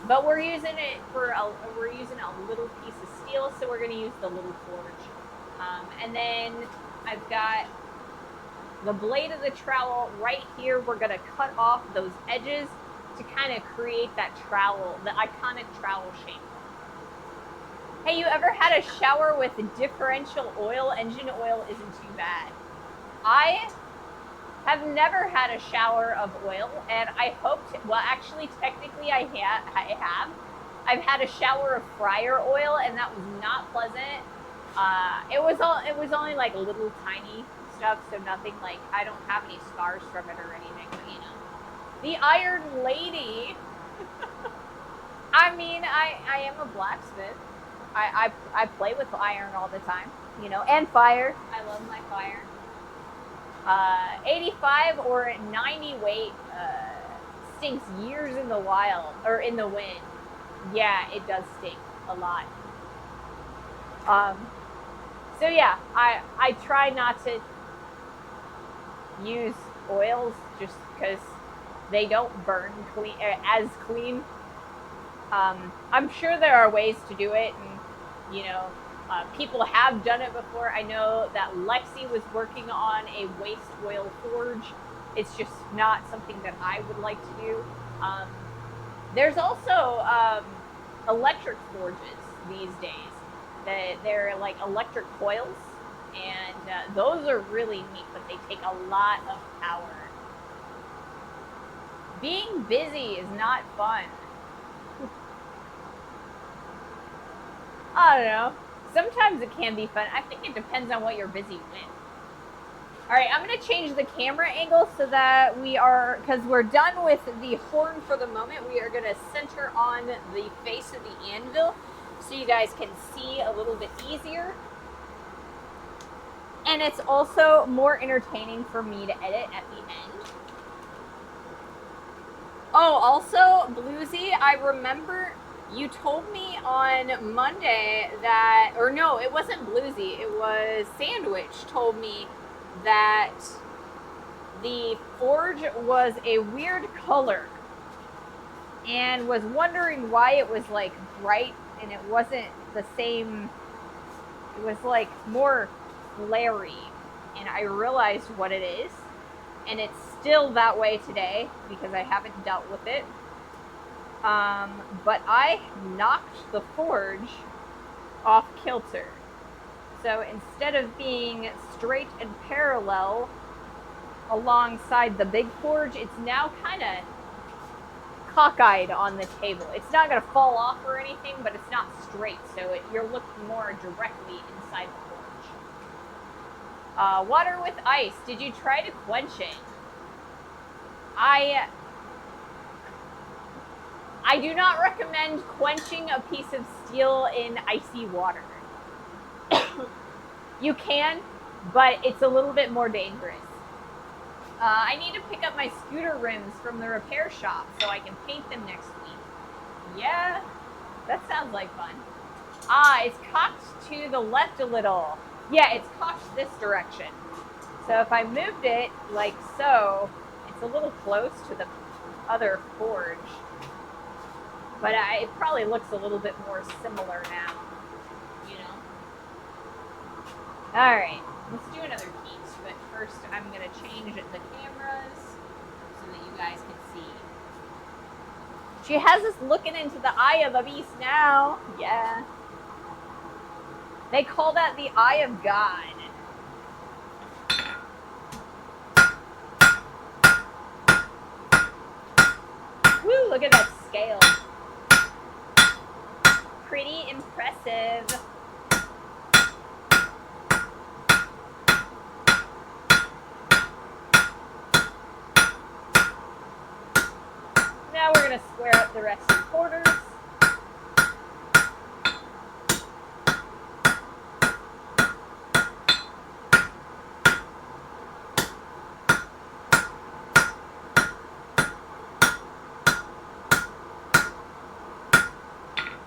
Speaker 1: But we're using it we're using a little piece of steel, so we're going to use the little forge. And then I've got the blade of the trowel right here. We're going to cut off those edges to kind of create that trowel, the iconic trowel shape. Hey, you ever had a shower with differential oil? Engine oil isn't too bad. I have never had a shower of oil, and I hope to, well, actually, technically I have. I've had a shower of fryer oil, and that was not pleasant. It was only like little tiny stuff, so nothing like, I don't have any scars from it or anything, but you know. The Iron Lady. I mean, I am a blacksmith. I play with iron all the time, you know, and fire. I love my fire. 85 or 90 weight stinks years in the wild, or in the wind. Yeah, it does stink a lot. So yeah, I try not to use oils just because they don't burn clean as clean. I'm sure there are ways to do it, and you know, people have done it before. I know that Lexi was working on a waste oil forge. It's just not something that I would like to do. There's also electric forges these days. They're like electric coils, and those are really neat, but they take a lot of power. Being busy is not fun. I don't know. Sometimes it can be fun. I think it depends on what you're busy with. All right, I'm going to change the camera angle so that we are, because we're done with the horn for the moment, we are going to center on the face of the anvil so you guys can see a little bit easier. And it's also more entertaining for me to edit at the end. Oh, also, Bluesy, I remember you told me on Monday that, or no, it wasn't Bluesy, it was Sandwich told me that the forge was a weird color and was wondering why it was like bright and it wasn't the same, it was like more flary, and I realized what it is, and it's still that way today because I haven't dealt with it. But I knocked the forge off kilter. So instead of being straight and parallel alongside the big forge, it's now kind of cockeyed on the table. It's not going to fall off or anything, but it's not straight, so you're looking more directly inside the forge. Water with ice. Did you try to quench it? I do not recommend quenching a piece of steel in icy water. You can, but it's a little bit more dangerous. I need to pick up my scooter rims from the repair shop so I can paint them next week. Yeah, that sounds like fun. It's cocked to the left a little. Yeah, it's cocked this direction. So if I moved it like so, it's a little close to the other forge. But it probably looks a little bit more similar now, you know? All right, let's do another heat. But first, I'm going to change the cameras so that you guys can see. She has us looking into the eye of a beast now. Yeah. They call that the eye of God. Woo, look at that scale. Pretty impressive. Now we're going to square up the rest of the quarters.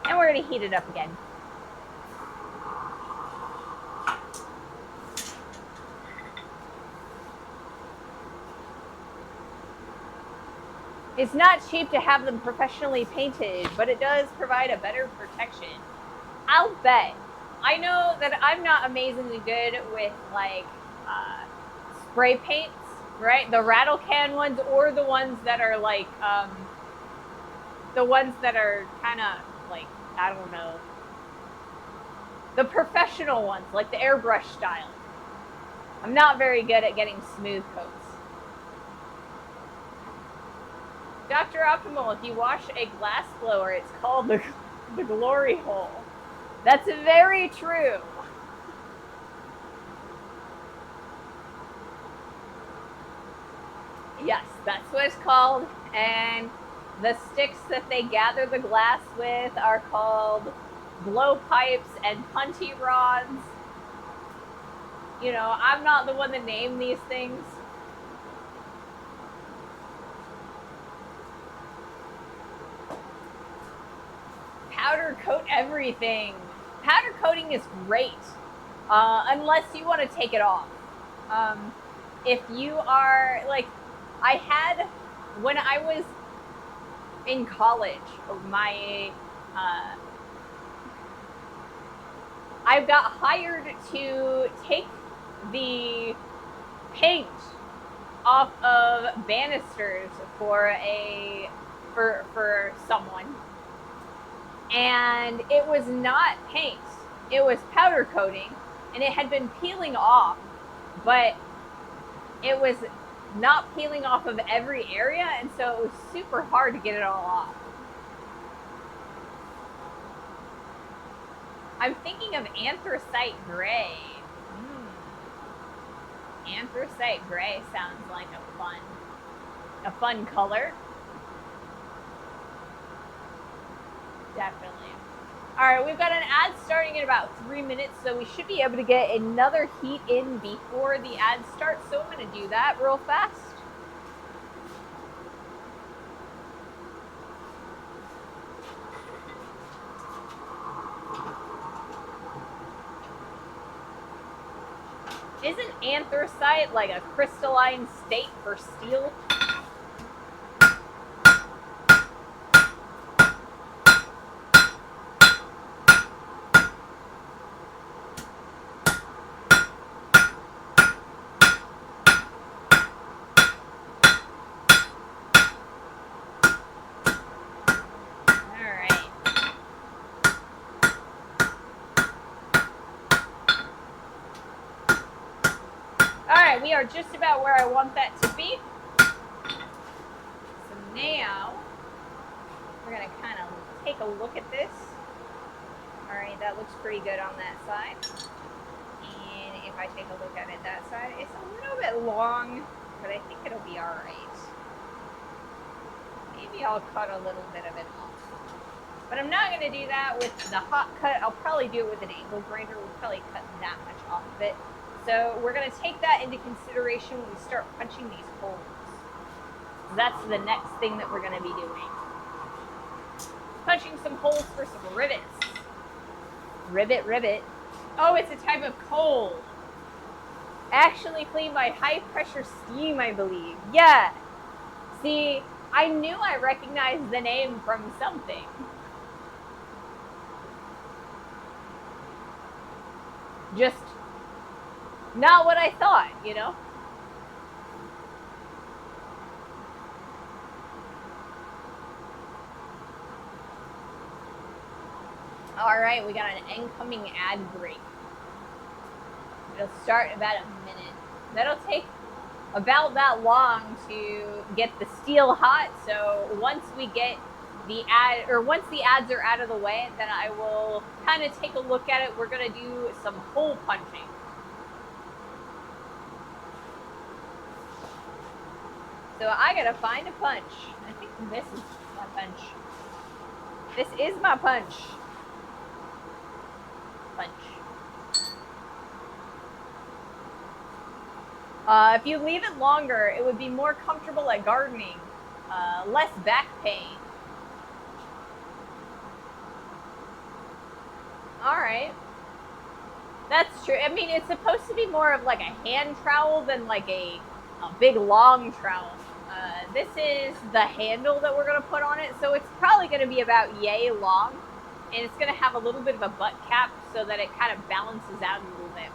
Speaker 1: And we're going to heat it up again. It's not cheap to have them professionally painted, but it does provide a better protection. I'll bet. I know that I'm not amazingly good with like spray paints, right? The rattle can ones, or the ones that are like the ones that are kind of like, I don't know, the professional ones, like the airbrush style. I'm not very good at getting smooth coats. Dr. Optimal, if you wash a glass blower, it's called the glory hole. That's very true. Yes, that's what it's called. And the sticks that they gather the glass with are called blowpipes and punchy rods. You know, I'm not the one that named these things. Powder coat everything. Powder coating is great, unless you want to take it off. If you are like, I had when I was in college, my I got hired to take the paint off of banisters for someone, and it was not paint, it was powder coating, and it had been peeling off, but it was not peeling off of every area, and so it was super hard to get it all off. I'm thinking of anthracite gray. Anthracite gray sounds like a fun color. Definitely. All right, we've got an ad starting in about 3 minutes, so we should be able to get another heat in before the ad starts. So I'm going to do that real fast. Isn't anthracite like a crystalline state for steel? We are just about where I want that to be. So now we're going to kind of take a look at this. All right, that looks pretty good on that side. And if I take a look at it that side, it's a little bit long, but I think it'll be all right. Maybe I'll cut a little bit of it off. But I'm not going to do that with the hot cut. I'll probably do it with an angle grinder. We'll probably cut that much off of it. So we're going to take that into consideration when we start punching these holes. That's the next thing that we're going to be doing. Punching some holes for some rivets. Rivet, rivet. Oh, it's a type of coal. Actually cleaned by high pressure steam, I believe. Yeah. See, I knew I recognized the name from something. Just not what I thought, you know? All right, we got an incoming ad break. It'll start in about a minute. That'll take about that long to get the steel hot. So once we get the ad, or once the ads are out of the way, then I will kind of take a look at it. We're gonna do some hole punching. So I gotta find a punch. I think this is my punch. This is my punch. Punch. If you leave it longer, it would be more comfortable at gardening. Less back pain. Alright. That's true. I mean, it's supposed to be more of like a hand trowel than like a big long trowel. This is the handle that we're going to put on it, so it's probably going to be about yay long, and it's going to have a little bit of a butt cap so that it kind of balances out a little bit.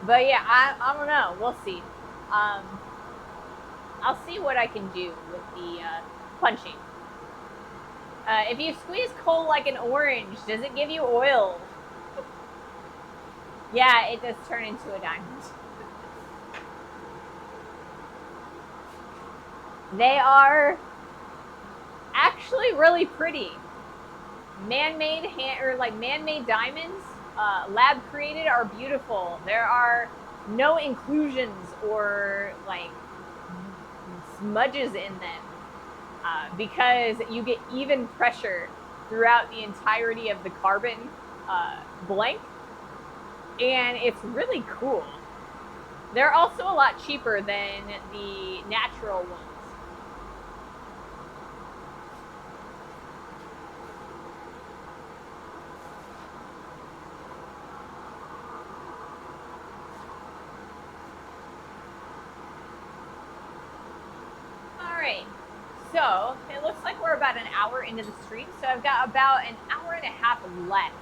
Speaker 1: But yeah, I don't know. We'll see. I'll see what I can do with the punching. If you squeeze coal like an orange, does it give you oil? Yeah, it does turn into a diamond. They are actually really pretty. Man-made man-made diamonds, lab created, are beautiful. There are no inclusions or like smudges in them, because you get even pressure throughout the entirety of the carbon blank, and it's really cool. They're also a lot cheaper than the natural ones. All right, so it looks like we're about an hour into the stream, so I've got about an hour and a half left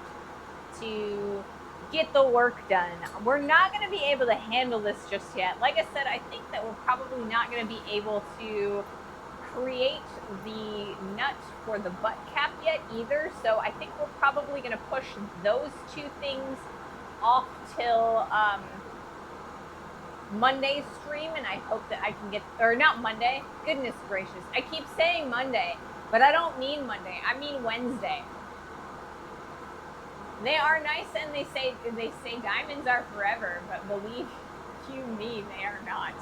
Speaker 1: to get the work done. We're not going to be able to handle this just yet. Like I said, I think that we're probably not going to be able to create the nut for the butt cap yet either, so I think we're probably going to push those two things off till Monday's stream, and I hope that I can get, or not Monday, goodness gracious, I keep saying Monday, but I don't mean Monday, I mean Wednesday. They are nice, and they say diamonds are forever, but believe you me, they are not.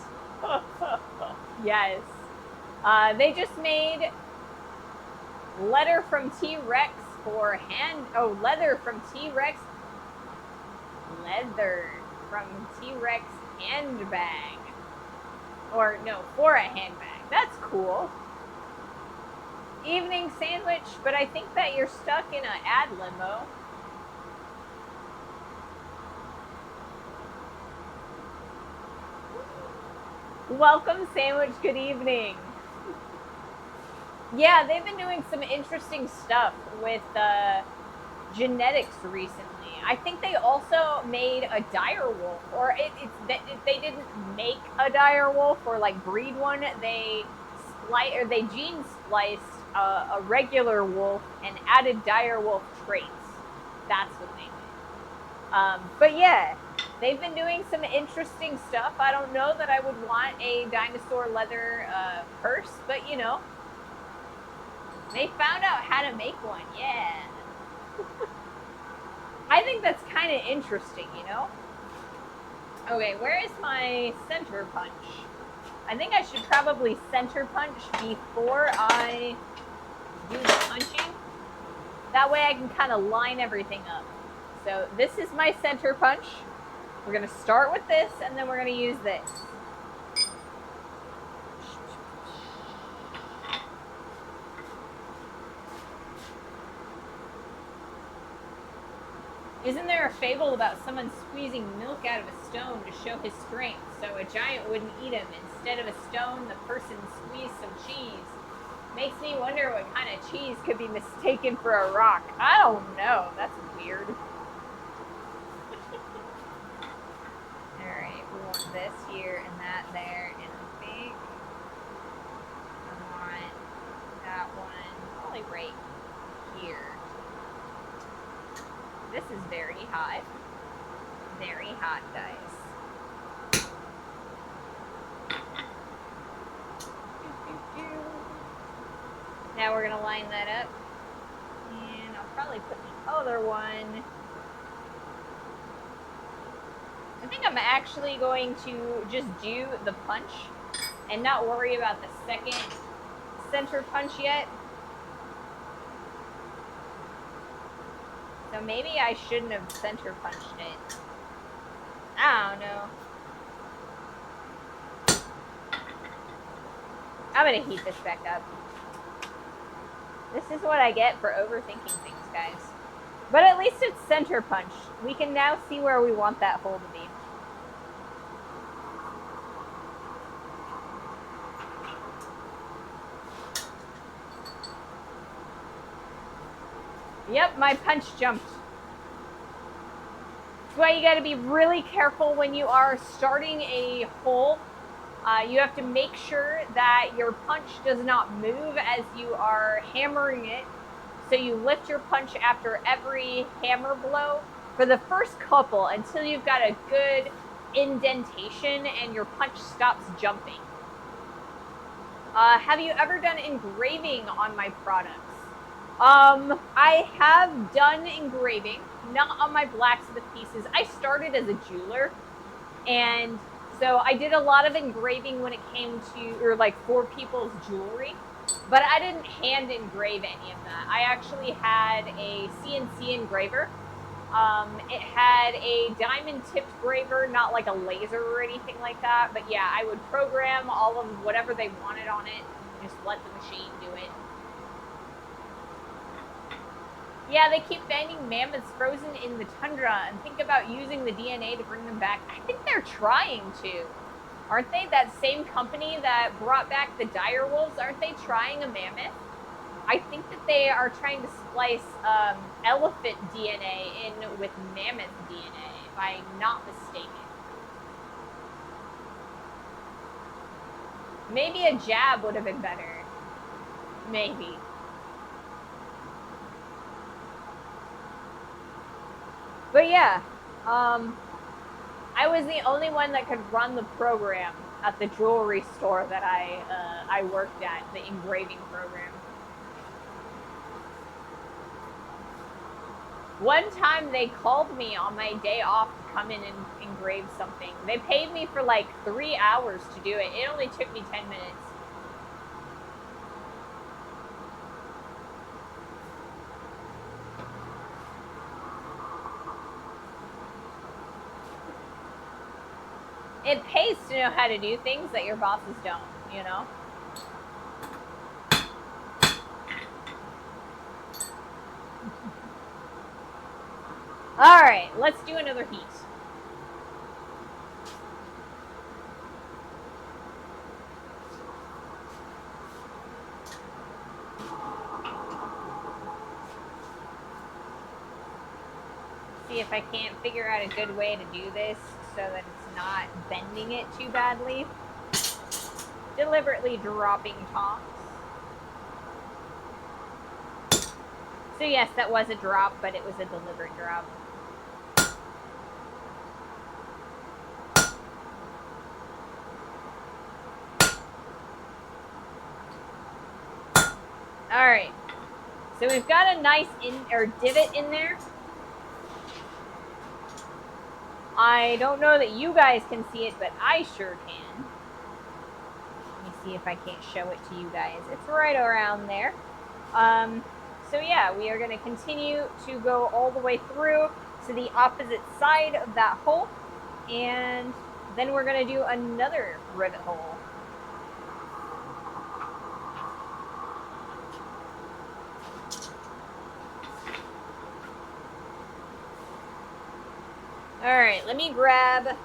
Speaker 1: Yes. They just made leather from T-Rex for leather from T-Rex handbag. Or no, for a handbag. That's cool. Evening sandwich, but I think that you're stuck in an ad limbo. Welcome, sandwich. Good evening. Yeah, they've been doing some interesting stuff with genetics recently. I think they also made a dire wolf, or they didn't make a dire wolf or like breed one. They gene spliced a regular wolf and added dire wolf traits. That's what they did. But yeah, they've been doing some interesting stuff. I don't know that I would want a dinosaur leather purse, but you know, they found out how to make one. Yeah. I think that's kind of interesting, you know? Okay, where is my center punch? I think I should probably center punch before I do the punching. That way I can kind of line everything up. So this is my center punch. We're going to start with this, and then we're going to use this. Isn't there a fable about someone squeezing milk out of a stone to show his strength, so a giant wouldn't eat him? Instead of a stone, the person squeezed some cheese. Makes me wonder what kind of cheese could be mistaken for a rock. I don't know. That's weird. Alright, we want this here and that there, and I think I want that one probably right here. This is very hot. Very hot, guys. Now we're going to line that up. And I'll probably put the other one. I think I'm actually going to just do the punch and not worry about the second center punch yet. So maybe I shouldn't have center punched it. I don't know. I'm going to heat this back up. This is what I get for overthinking things, guys. But at least it's center punch. We can now see where we want that hole to be. Yep, my punch jumped. That's why you got to be really careful when you are starting a hole. You have to make sure that your punch does not move as you are hammering it. So you lift your punch after every hammer blow for the first couple until you've got a good indentation and your punch stops jumping. Have you ever done engraving on my products? I have done engraving, not on my blacksmith pieces. I started as a jeweler, and so I did a lot of engraving when it came to, or like for people's jewelry, but I didn't hand engrave any of that. I actually had a CNC engraver. It had a diamond tipped graver, not like a laser or anything like that, but yeah, I would program all of whatever they wanted on it, just let the machine do it. Yeah, they keep finding mammoths frozen in the tundra and think about using the DNA to bring them back. I think they're trying to. Aren't they? That same company that brought back the dire wolves, aren't they trying a mammoth? I think that they are trying to splice elephant DNA in with mammoth DNA, if I'm not mistaken. Maybe a jab would have been better. Maybe. But yeah, I was the only one that could run the program at the jewelry store that I worked at, the engraving program. One time they called me on my day off to come in and engrave something. They paid me for like 3 hours to do it. It only took me 10 minutes. It pays to know how to do things that your bosses don't, you know? All right, let's do another heat. See if I can't figure out a good way to do this so that it's not bending it too badly. Deliberately dropping tongs. So yes, that was a drop, but it was a deliberate drop. All right, so we've got a nice divot in there. I don't know that you guys can see it, but I sure can. Let me see if I can't show it to you guys. It's right around there. So yeah, we are going to continue to go all the way through to the opposite side of that hole, and then we're going to do another rivet hole. Alright, let me grab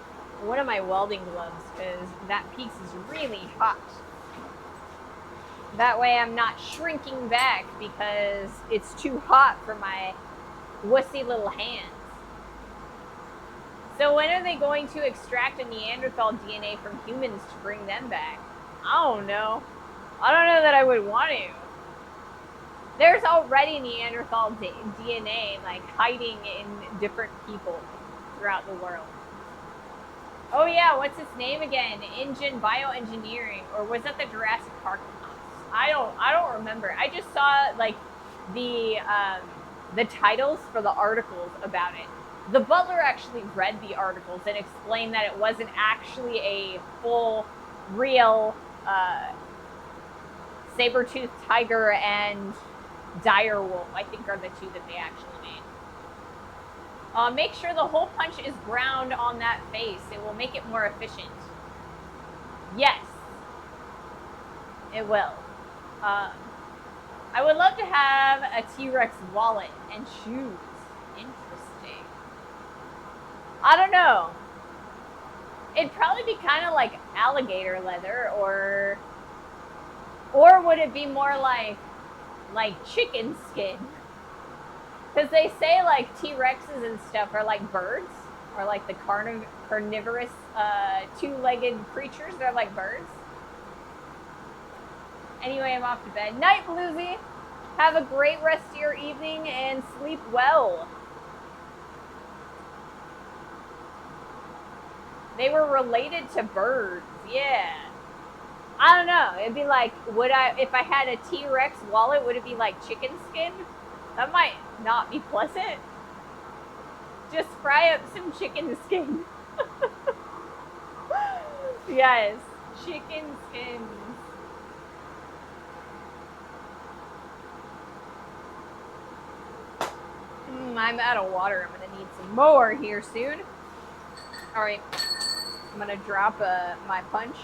Speaker 1: one of my welding gloves because that piece is really hot. That way I'm not shrinking back because it's too hot for my wussy little hands. So when are they going to extract a Neanderthal DNA from humans to bring them back? I don't know. I don't know that I would want to. There's already Neanderthal DNA like hiding in different people throughout the world. Oh yeah, what's its name again? InGen Bioengineering, or was that the Jurassic Park? I don't remember. I just saw like the titles for the articles about it. The butler actually read the articles and explained that it wasn't actually a full, real saber-toothed tiger and dire wolf, I think, are the two that they actually made. Make sure the hole punch is ground on that face. It will make it more efficient. Yes, it will. I would love to have a T-Rex wallet and shoes. Interesting. I don't know. It'd probably be kind of like alligator leather, or would it be more like chicken skin? Because they say like T-Rexes and stuff are like birds, or like the carnivorous two-legged creatures. They're like birds. Anyway, I'm off to bed. Night, Bluesy. Have a great rest of your evening and sleep well. They were related to birds. Yeah. I don't know. It'd be like, if I had a T-Rex wallet, would it be like chicken skin? That might not be pleasant. Just fry up some chicken skin. Yes, chicken skins. I'm out of water. I'm gonna need some more here soon. All right, I'm gonna drop my punch,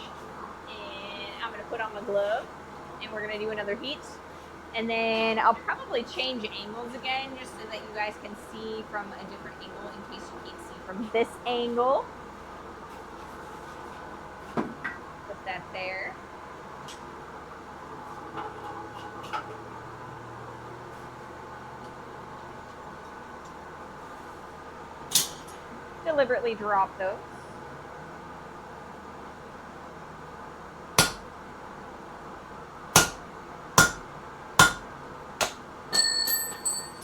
Speaker 1: and I'm gonna put on my glove, and we're gonna do another heat. And then I'll probably change angles again, just so that you guys can see from a different angle in case you can't see from this angle. Put that there. Deliberately drop those.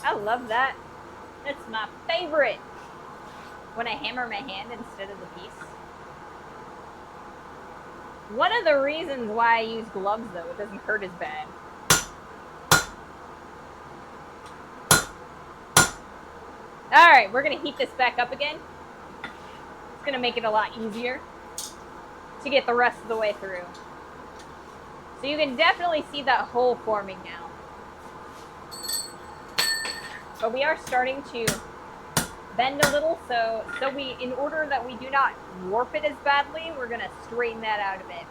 Speaker 1: I love that. That's my favorite. When I hammer my hand instead of the piece. One of the reasons why I use gloves, though, it doesn't hurt as bad. All right, we're gonna heat this back up again. It's gonna make it a lot easier to get the rest of the way through. So you can definitely see that hole forming now. But we are starting to bend a little, so we, in order that we do not warp it as badly, we're gonna straighten that out a bit.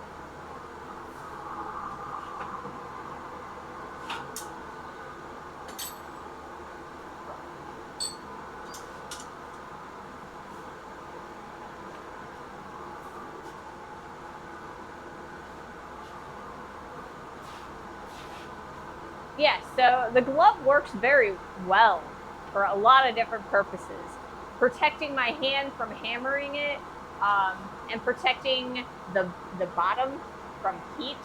Speaker 1: Yeah, so the glove works very well for a lot of different purposes. Protecting my hand from hammering it, and protecting the bottom from heat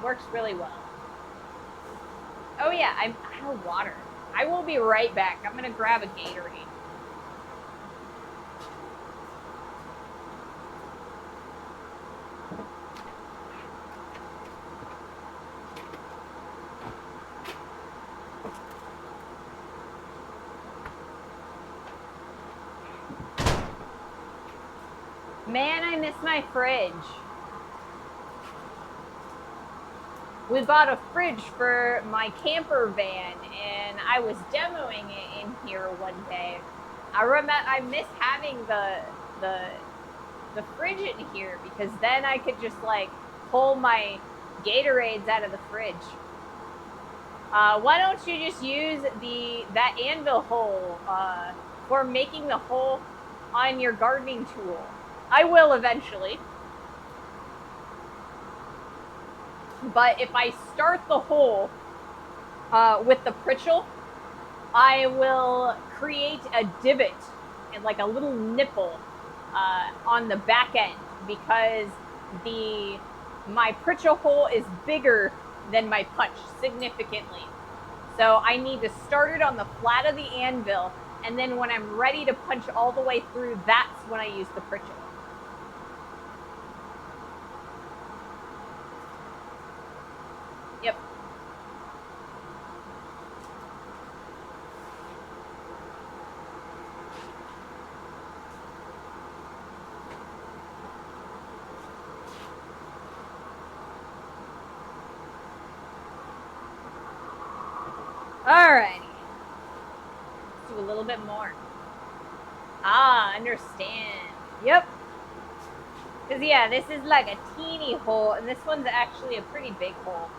Speaker 1: works really well. Oh yeah, I'm out of water. I will be right back. I'm gonna grab a Gatorade. Man, I miss my fridge. We bought a fridge for my camper van, and I was demoing it in here one day. I miss having the fridge in here, because then I could just like pull my Gatorades out of the fridge. Why don't you just use that anvil hole for making the hole on your gardening tool? I will eventually. But if I start the hole with the pritchel, I will create a divot and like a little nipple on the back end, because my pritchel hole is bigger than my punch significantly. So I need to start it on the flat of the anvil, and then when I'm ready to punch all the way through, that's when I use the pritchel. Yep. Alrighty. Let's do a little bit more. Ah, understand. Yep. Because, yeah, this is like a teeny hole, and this one's actually a pretty big hole.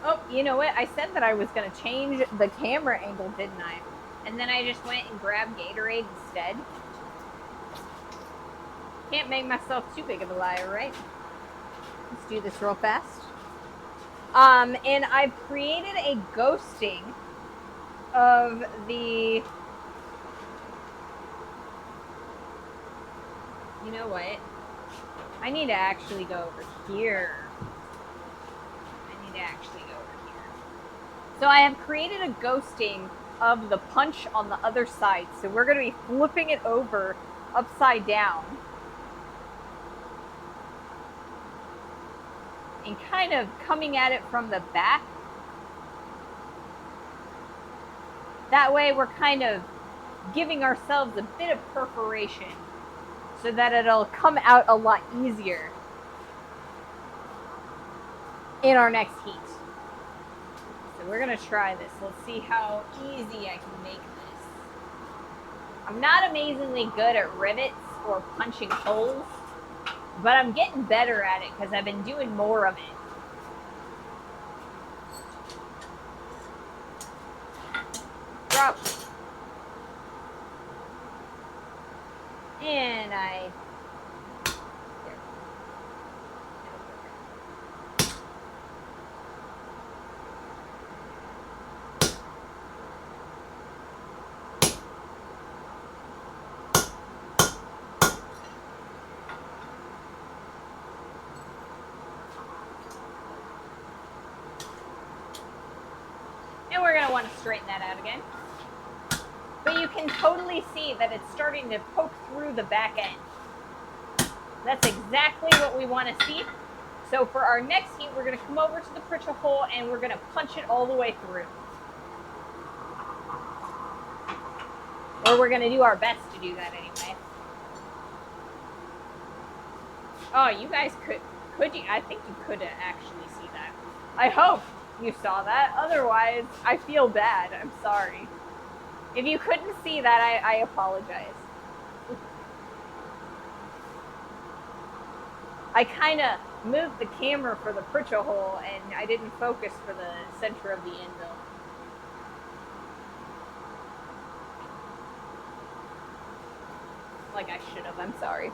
Speaker 1: Oh, you know what? I said that I was going to change the camera angle, didn't I? And then I just went and grabbed Gatorade instead. Can't make myself too big of a liar, right? Let's do this real fast. And I've created a ghosting of the... You know what? I need to actually go over here. So I have created a ghosting of the punch on the other side. So we're going to be flipping it over upside down and kind of coming at it from the back. That way we're kind of giving ourselves a bit of perforation so that it'll come out a lot easier in our next heat. So we're gonna try this. Let's see how easy I can make this. I'm not amazingly good at rivets or punching holes, but I'm getting better at it because I've been doing more of it. Drop. And I... And we're going to want to straighten that out again. But you can totally see that it's starting to poke through the back end. That's exactly what we want to see. So for our next heat, we're going to come over to the Pritchard hole and we're going to punch it all the way through. Or we're going to do our best to do that anyway. Oh, you guys could you? I think you could actually see that. I hope you saw that. Otherwise, I feel bad. I'm sorry. If you couldn't see that, I apologize. I kind of moved the camera for the Pritchard hole and I didn't focus for the center of the anvil. Like I should have, I'm sorry.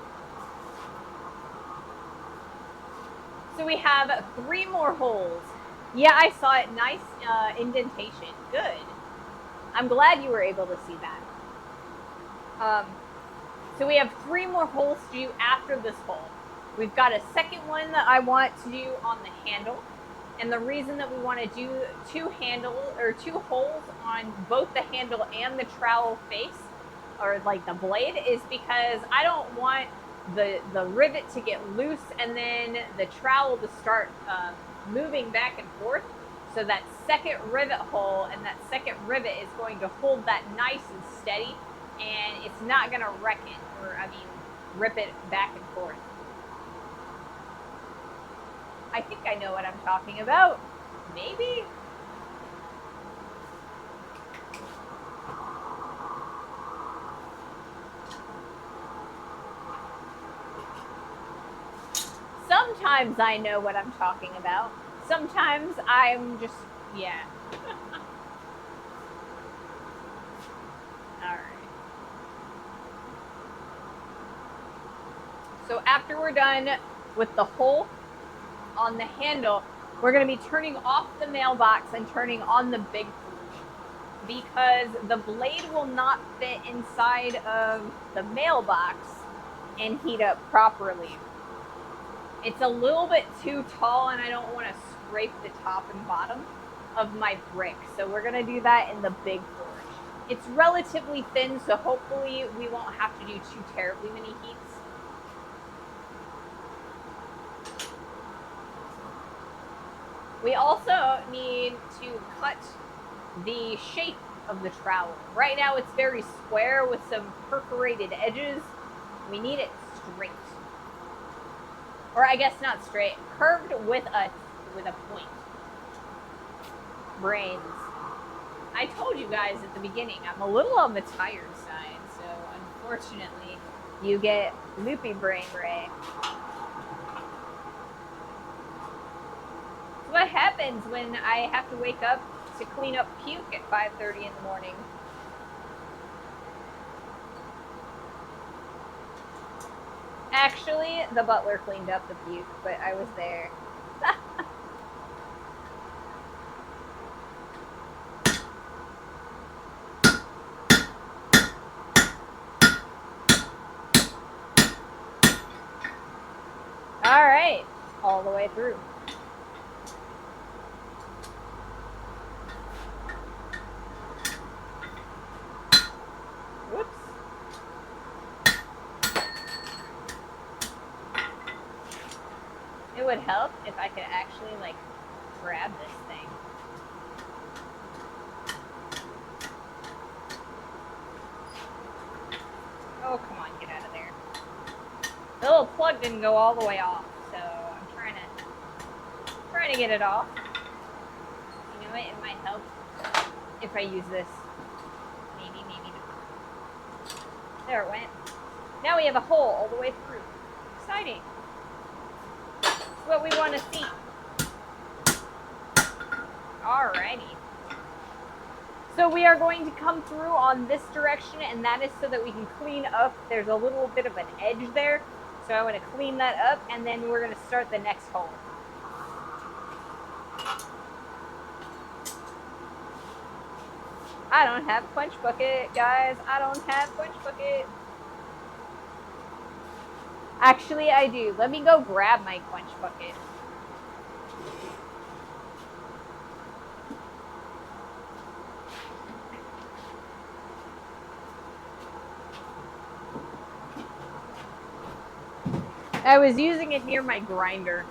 Speaker 1: So we have 3 more holes. Yeah, I saw it. Nice indentation. Good. I'm glad you were able to see that. So we have 3 more holes to do after this hole. We've got a second one that I want to do on the handle. And the reason that we want to do 2 holes on both the handle and the trowel face, or like the blade, is because I don't want the rivet to get loose and then the trowel to start moving back and forth. So that second rivet hole and that second rivet is going to hold that nice and steady, and it's not going to wreck it, or rip it back and forth. I think I know what I'm talking about. Maybe? Sometimes I know what I'm talking about. Sometimes I'm just, yeah. All right. So after we're done with the hole on the handle, we're going to be turning off the mailbox and turning on the big forge, because the blade will not fit inside of the mailbox and heat up properly. It's a little bit too tall and I don't want to scrape the top and bottom of my brick. So we're going to do that in the big forge. It's relatively thin, so hopefully we won't have to do too terribly many heats. We also need to cut the shape of the trowel. Right now it's very square with some perforated edges. We need it straight. Or I guess not straight, curved with a point. Brains. I told you guys at the beginning, I'm a little on the tired side, so unfortunately you get loopy brain Ray. What happens when I have to wake up to clean up puke at 5:30 in the morning? Actually, the butler cleaned up the puke, but I was there. All right, all the way through. would help if I could actually, like, grab this thing. Oh, come on, get out of there. The little plug didn't go all the way off, so I'm trying to get it off. You know what? It might help if I use this. Maybe, maybe not. There it went. Now we have a hole all the way through. Exciting. It's what we want to see. Alrighty. So we are going to come through on this direction, and that is so that we can clean up. There's a little bit of an edge there. So I want to clean that up, and then we're going to start the next hole. I don't have punch bucket, guys. I don't have punch bucket. Actually, I do. Let me go grab my punch bucket. I was using it near my grinder.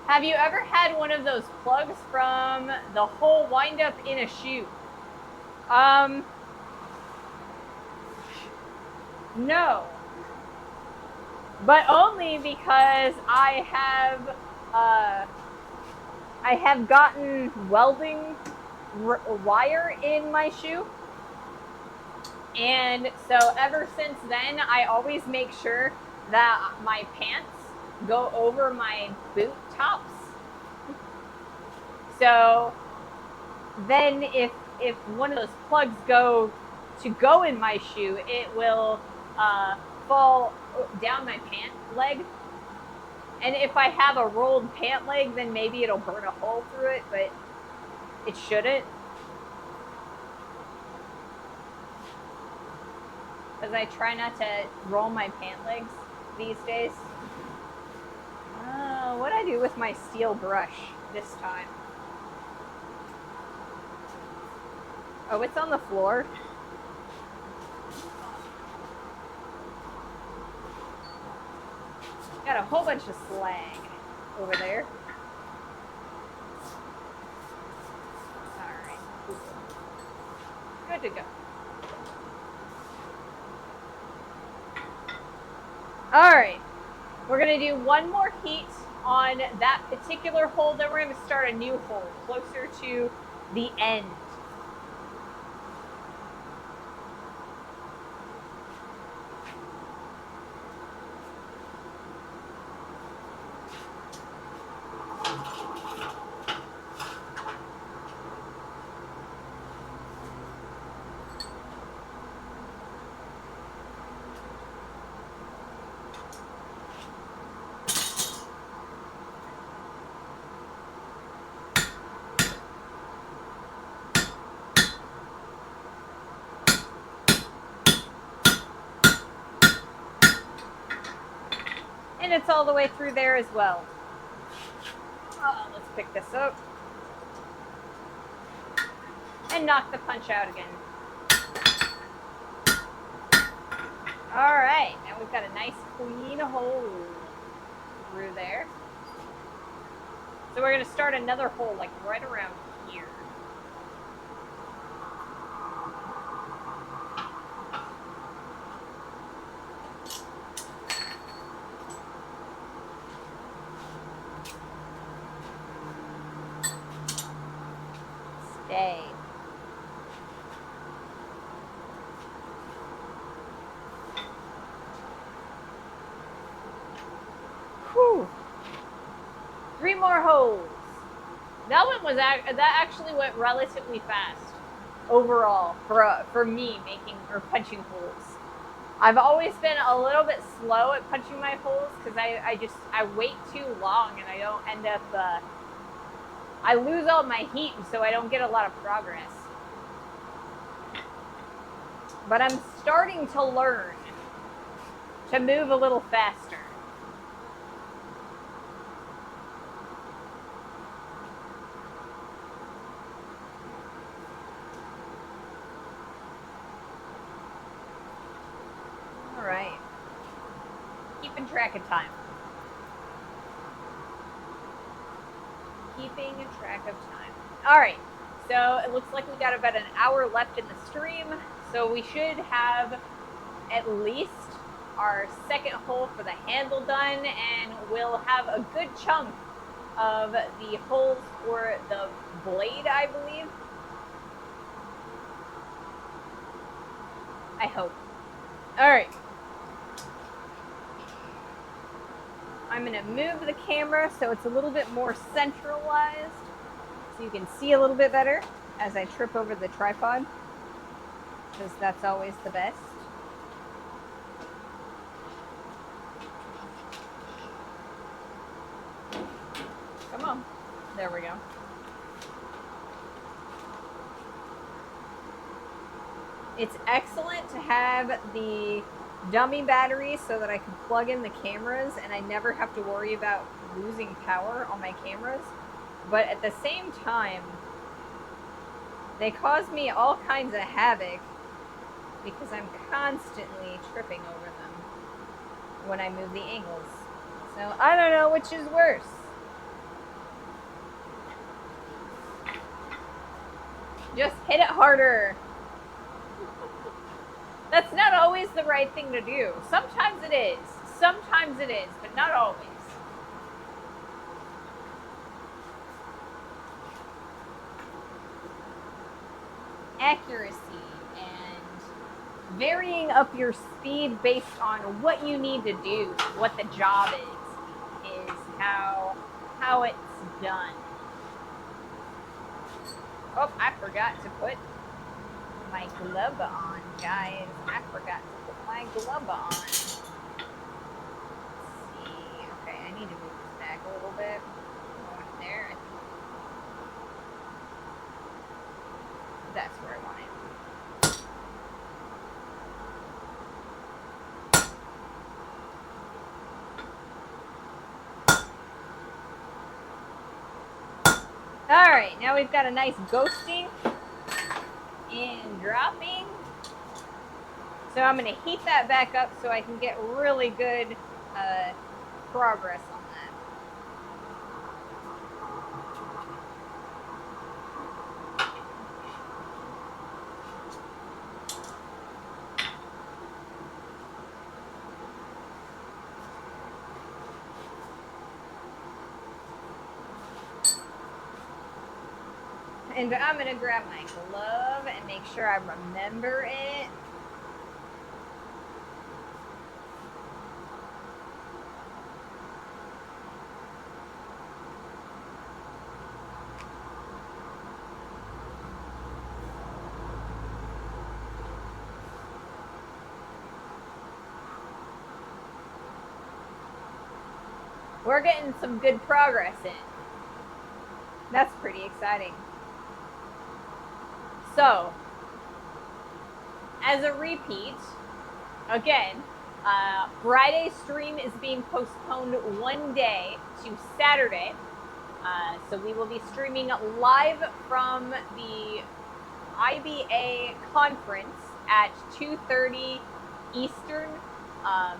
Speaker 1: Have you ever had one of those plugs from the hole wind up in a shoe? No. But only because I have gotten welding wire in my shoe. And so ever since then, I always make sure that my pants go over my boot tops. So then if one of those plugs go in my shoe, it will fall down my pant leg. And if I have a rolled pant leg, then maybe it'll burn a hole through it, but it shouldn't. Because I try not to roll my pant legs these days. What'd I do with my steel brush this time? Oh, it's on the floor. Got a whole bunch of slag over there. Alright. Good to go. Alright, we're going to do one more heat on that particular hole, then we're going to start a new hole closer to the end. And it's all the way through there as well. Let's pick this up. And knock the punch out again. Alright, now we've got a nice clean hole through there. So we're going to start another hole like right around here. Stay. Whew. 3 more holes. That one was that actually went relatively fast overall for me making or punching holes. I've always been a little bit slow at punching my holes because I wait too long and I don't end up I lose all my heat, so I don't get a lot of progress. But I'm starting to learn to move a little faster. All right. Keep keeping track of time. Keeping track of time. All right. So it looks like we got about an hour left in the stream. So we should have at least our second hole for the handle done, and we'll have a good chunk of the holes for the blade, I believe. I hope. All right. I'm going to move the camera so it's a little bit more centralized so you can see a little bit better as I trip over the tripod, because that's always the best. Come on. There we go. It's excellent to have the dummy battery so that I can plug in the cameras and I never have to worry about losing power on my cameras. But at the same time, they cause me all kinds of havoc because I'm constantly tripping over them when I move the angles. So I don't know which is worse. Just hit it harder. That's not always the right thing to do. Sometimes it is. Sometimes it is, but not always. Accuracy and varying up your speed based on what you need to do, what the job is how it's done. Oh, I forgot to put my glove on, guys. I forgot to put my glove on. Let's see. Okay, I need to move this back a little bit. Going there. I think that's where I want it. All right, now we've got a nice ghosting and dropping. So I'm going to heat that back up so I can get really good progress on that. And I'm going to grab my glove and make sure I remember it. We're getting some good progress in. That's pretty exciting. So, as a repeat, again, Friday's stream is being postponed one day to Saturday. So we will be streaming live from the IBA conference at 2:30 Eastern on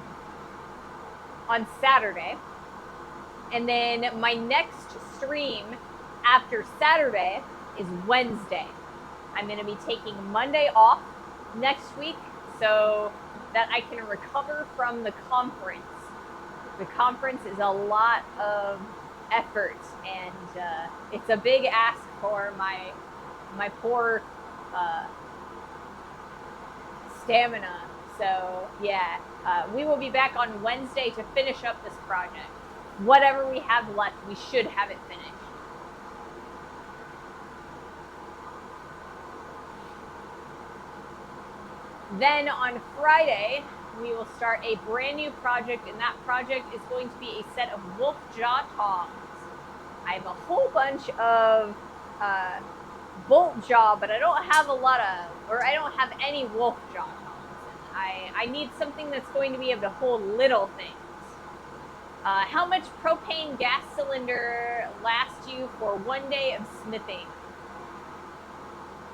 Speaker 1: Saturday. And then my next stream after Saturday is Wednesday. I'm going to be taking Monday off next week so that I can recover from the conference. The conference is a lot of effort, and it's a big ask for my poor stamina. So yeah, we will be back on Wednesday to finish up this project. Whatever we have left, we should have it finished. Then on Friday, we will start a brand new project, and that project is going to be a set of wolf jaw tongs. I have a whole bunch of bolt jaw, but I don't have I don't have any wolf jaw tongs. I need something that's going to be able to hold little things. How much propane gas cylinder lasts you for 1 day of smithing?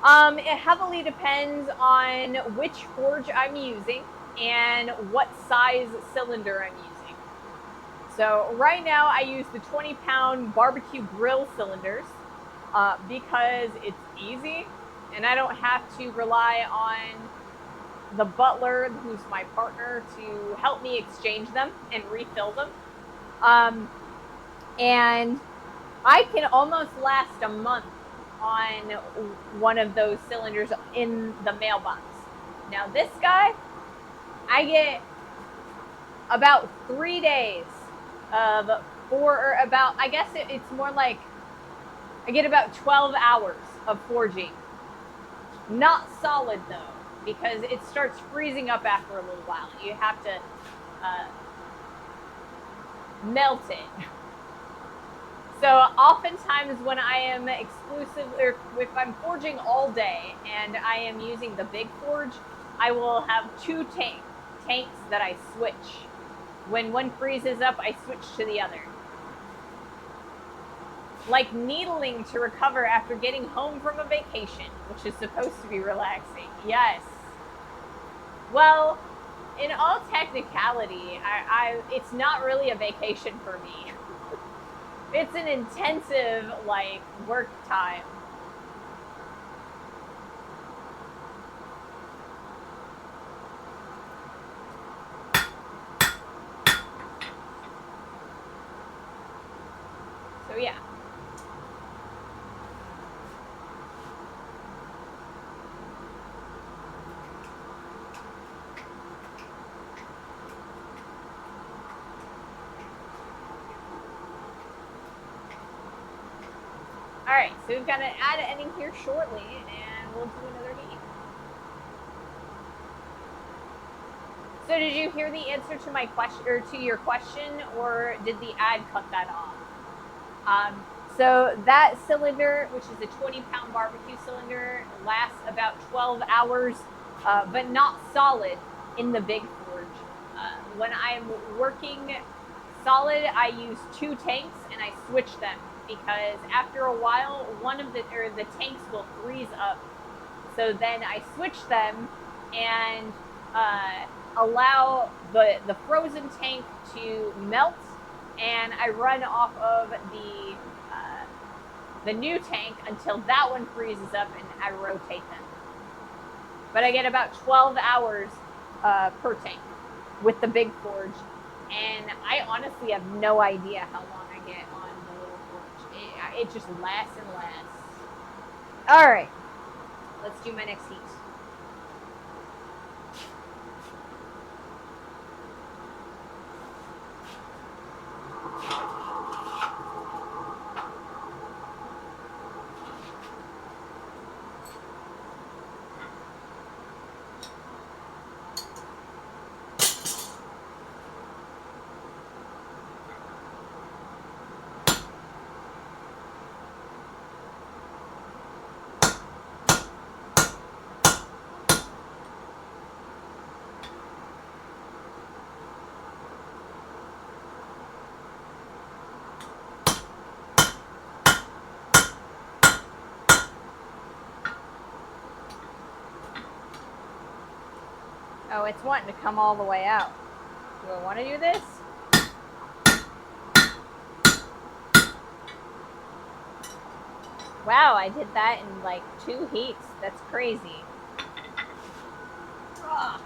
Speaker 1: It heavily depends on which forge I'm using and what size cylinder I'm using. So right now I use the 20-pound barbecue grill cylinders because it's easy and I don't have to rely on the butler, who's my partner, to help me exchange them and refill them. And I can almost last a month on one of those cylinders in the mailbox. Now this guy, I get about 3 days of I guess it's more like I get about 12 hours of forging. Not solid though, because it starts freezing up after a little while. You have to melt it. So oftentimes when I am or if I'm forging all day and I am using the big forge, I will have 2 tanks that I switch. When one freezes up, I switch to the other. Like needling to recover after getting home from a vacation, which is supposed to be relaxing. Yes. Well, in all technicality, it's not really a vacation for me. It's an intensive, like, work time. So, yeah. All right, so we've got to add it in here shortly, and we'll do another heat. So did you hear the answer to my question, or to your question, or did the ad cut that off? So that cylinder, which is a 20-pound barbecue cylinder, lasts about 12 hours, but not solid in the big forge. When I'm working solid, I use 2 tanks and I switch them because after a while, the tanks will freeze up. So then I switch them and allow the frozen tank to melt, and I run off of the new tank until that one freezes up and I rotate them. But I get about 12 hours per tank with the big forge, and I honestly have no idea how long I get on the little forge. It just lasts and lasts. All right, let's do my next heat. Oh, it's wanting to come all the way out. Do I want to do this? Wow, I did that in like 2 heats. That's crazy. Ugh.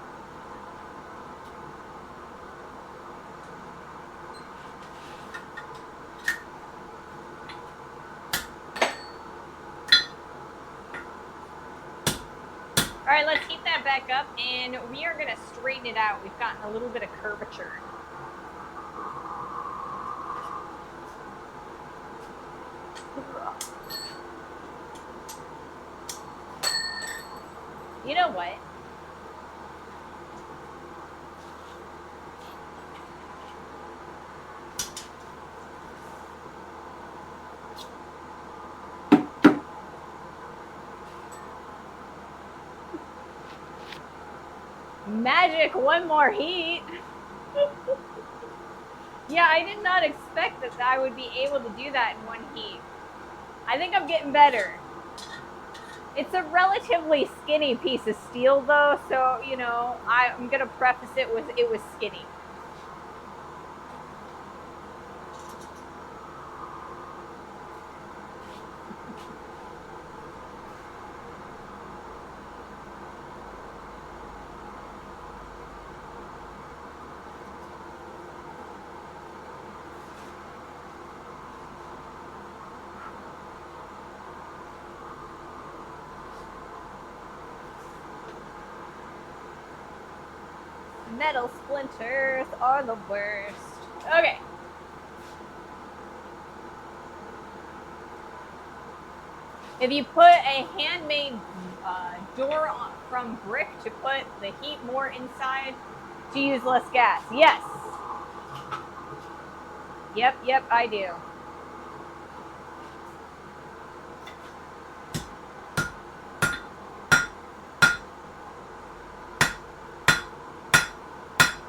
Speaker 1: All right, let's heat that back up, and we are going to straighten it out. We've gotten a little bit of curvature. You know what? Magic, one more heat. Yeah, I did not expect that I would be able to do that in 1 heat. I think I'm getting better. It's a relatively skinny piece of steel though, so, you know, I'm going to preface it with it was skinny. Metal splinters are the worst. Okay. If you put a handmade door from brick to put the heat more inside to use less gas. Yes. Yep, I do.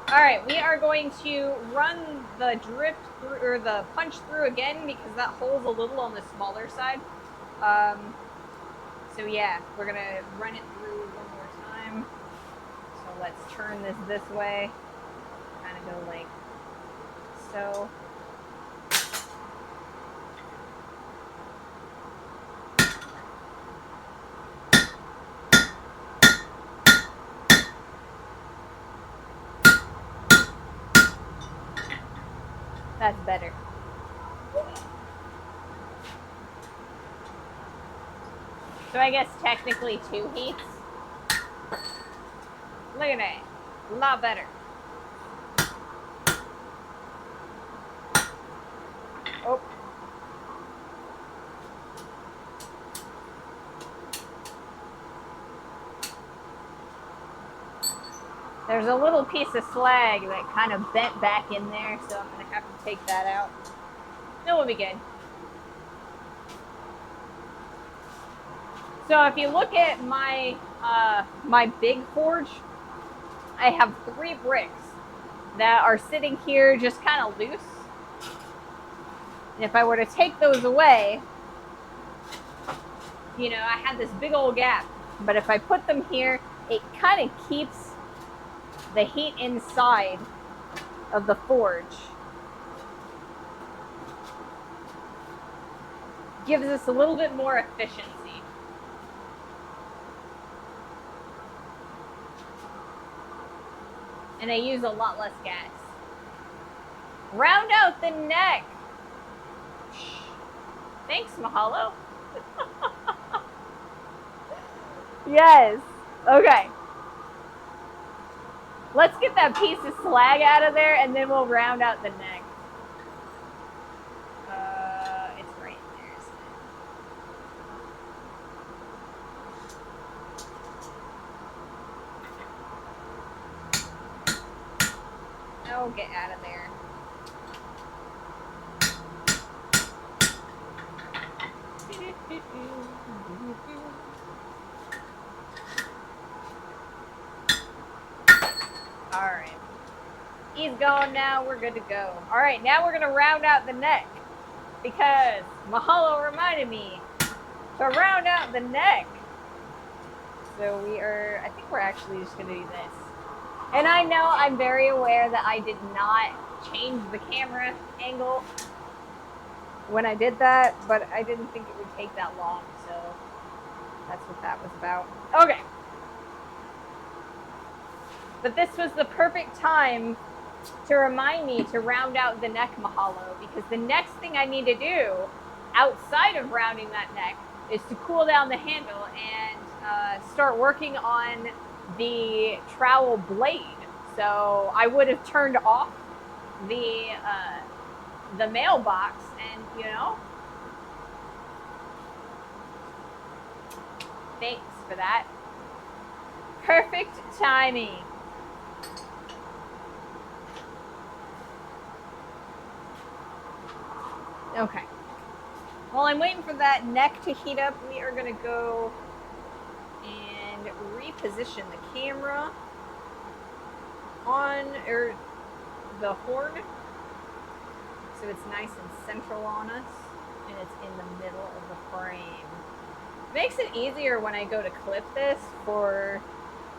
Speaker 1: All right, we are going to run the drip through, or the punch through again, because that hole's a little on the smaller side. So yeah, we're gonna run it through one more time. So let's turn this way. Kind of go like so. That's better. So I guess technically 2 heats. Look at that. A lot better. Oh. There's a little piece of slag that kind of bent back in there, so I'm going to have to take that out. It will be good. So if you look at my my big forge, I have 3 bricks that are sitting here just kind of loose. And if I were to take those away, you know, I had this big old gap. But if I put them here, it kind of keeps the heat inside of the forge. Gives us a little bit more efficiency. And I use a lot less gas. Round out the neck. Thanks, Mahalo. Yes. Okay. Let's get that piece of slag out of there, and then we'll round out the neck. It's right there, isn't it? Oh, get out of there. All right. He's gone now. We're good to go. All right, now we're going to round out the neck, because Mahalo reminded me to round out the neck. So I think we're actually just going to do this. And I know, I'm very aware that I did not change the camera angle when I did that, but I didn't think it would take that long, so that's what that was about. Okay. But this was the perfect time to remind me to round out the neck, Mahalo, because the next thing I need to do outside of rounding that neck is to cool down the handle and start working on the trowel blade. So I would have turned off the mailbox, and you know, thanks for that. Perfect timing. Okay. While I'm waiting for that neck to heat up, we are going to go and reposition the camera on the horn, so it's nice and central on us, and it's in the middle of the frame. Makes it easier when I go to clip this for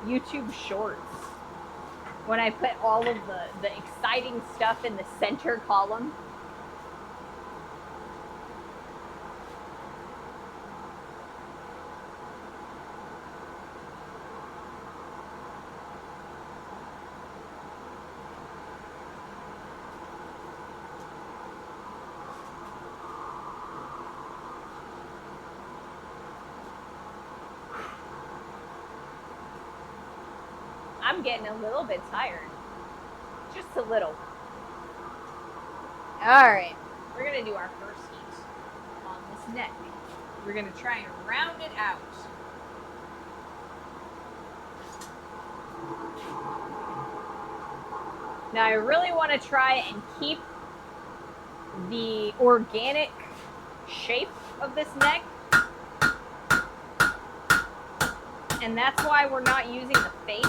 Speaker 1: YouTube Shorts, when I put all of the exciting stuff in the center column. I'm getting a little bit tired. just a little. All right, we're gonna do our first heat on this neck. We're gonna try and round it out. Now I really want to try and keep the organic shape of this neck, and that's why we're not using the face.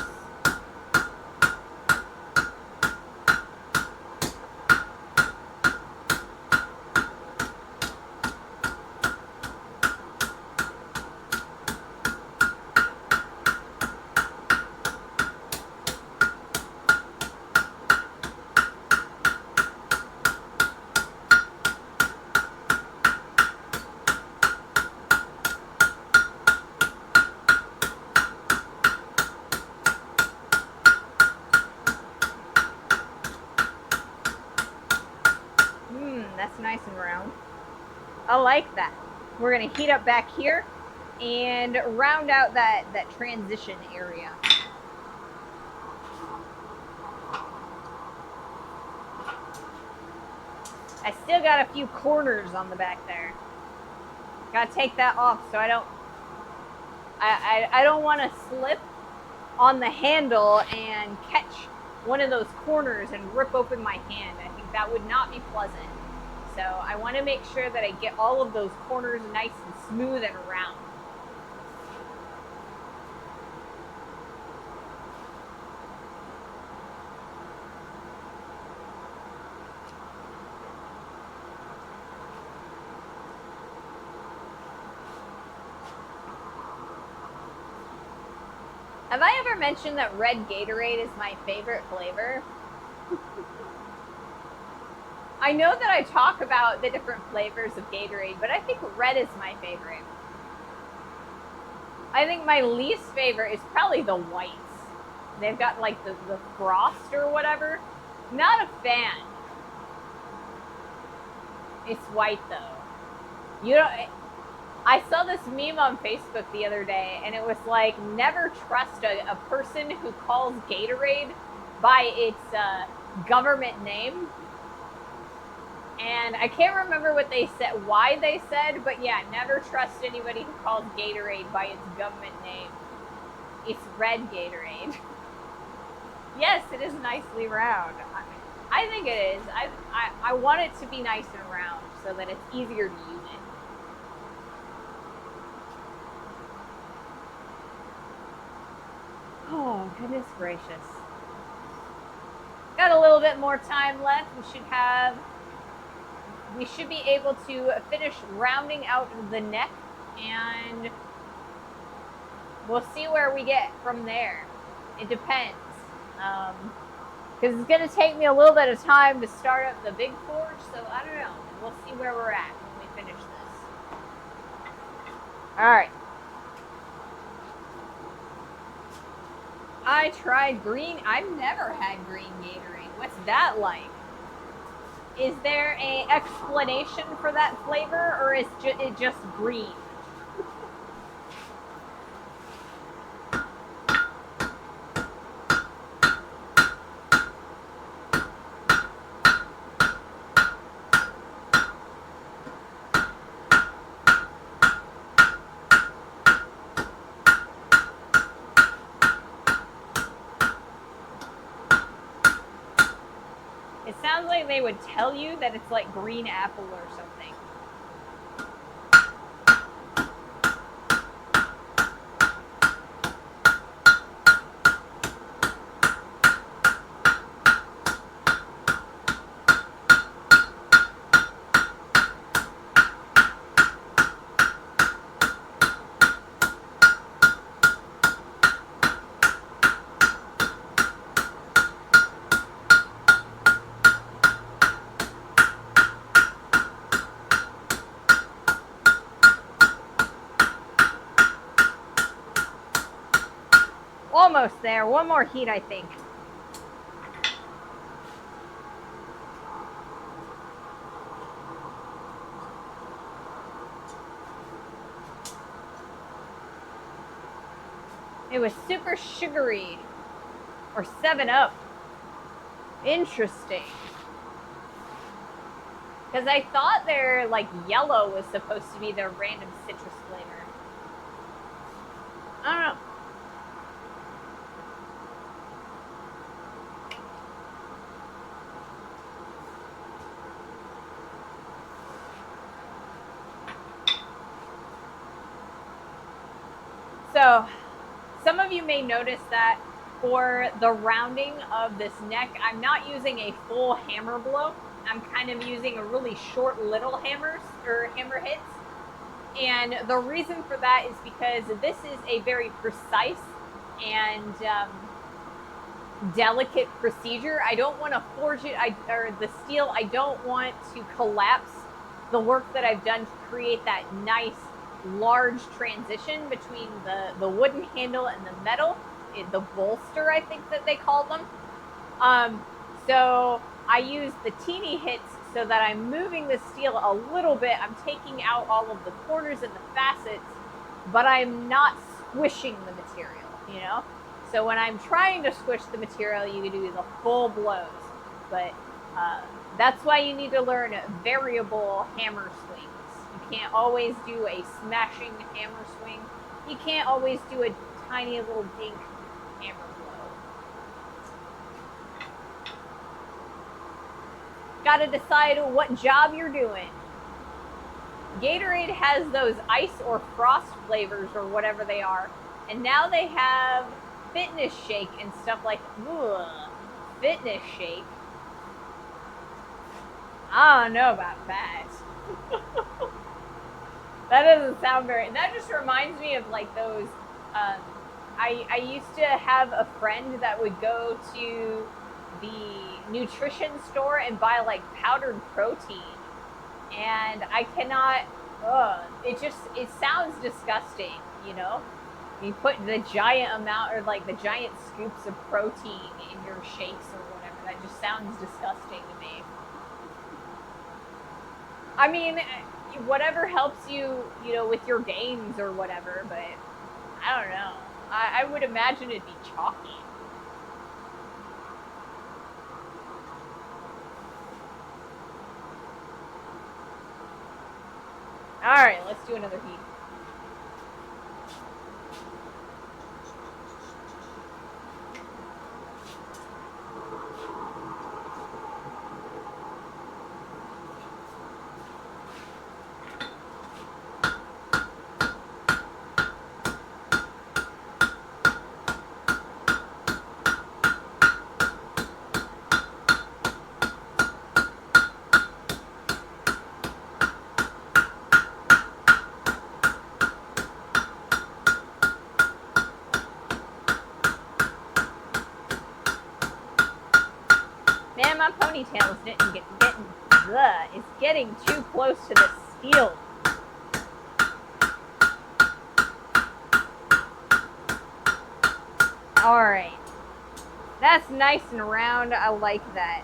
Speaker 1: That's nice and round. I like that. We're gonna heat up back here and round out that transition area. I still got a few corners on the back there. Gotta take that off so I don't want to slip on the handle and catch one of those corners and rip open my hand. I think that would not be pleasant. So I want to make sure that I get all of those corners nice and smooth and round. Have I ever mentioned that red Gatorade is my favorite flavor? I know that I talk about the different flavors of Gatorade, but I think red is my favorite. I think my least favorite is probably the whites. They've got like the frost or whatever. Not a fan. It's white though. You know, I saw this meme on Facebook the other day, and it was like, never trust a person who calls Gatorade by its government name. And I can't remember what they said, why they said, but yeah, never trust anybody who calls Gatorade by its government name. It's red Gatorade. Yes, it is nicely round. I think it is. I want it to be nice and round so that it's easier to use it. Oh, goodness gracious. Got a little bit more time left. We should be able to finish rounding out the neck, and we'll see where we get from there. It depends. Because it's going to take me a little bit of time to start up the big forge, so I don't know. We'll see where we're at when we finish this. All right. I tried green. I've never had green Gatorade. What's that like? Is there an explanation for that flavor, or is it just green? It sounds like they would tell you that it's like green apple or something. Almost there. One more heat, I think. It was super sugary. Or 7-Up. Interesting. Because I thought their, like, yellow was supposed to be their random citrus flavor. I don't know. So, some of you may notice that for the rounding of this neck, I'm not using a full hammer blow. I'm kind of using a really short little hammers or hammer hits. And the reason for that is because this is a very precise and delicate procedure. I don't want to forge it, or the steel, I don't want to collapse the work that I've done to create that nice large transition between the wooden handle and the metal, the bolster, I think that they call them. So I use the teeny hits so that I'm moving the steel a little bit. I'm taking out all of the corners and the facets, but I'm not squishing the material, you know? So when I'm trying to squish the material, you can do the full blows. But that's why you need to learn variable hammer swings. You can't always do a smashing hammer swing. You can't always do a tiny little dink hammer blow. Gotta decide what job you're doing. Gatorade has those ice or frost flavors or whatever they are. And now they have fitness shake and stuff like, fitness shake. I don't know about that. That doesn't sound very, that just reminds me of like those, I used to have a friend that would go to the nutrition store and buy like powdered protein. And I cannot, it sounds disgusting, you know? You put the giant amount or like the giant scoops of protein in your shakes or whatever. That just sounds disgusting to me. I mean, whatever helps you, you know, with your gains or whatever, but I don't know. I would imagine it'd be chalky. All right, let's do another heat. Man, my ponytail is getting too close to the steel. All right. That's nice and round. I like that.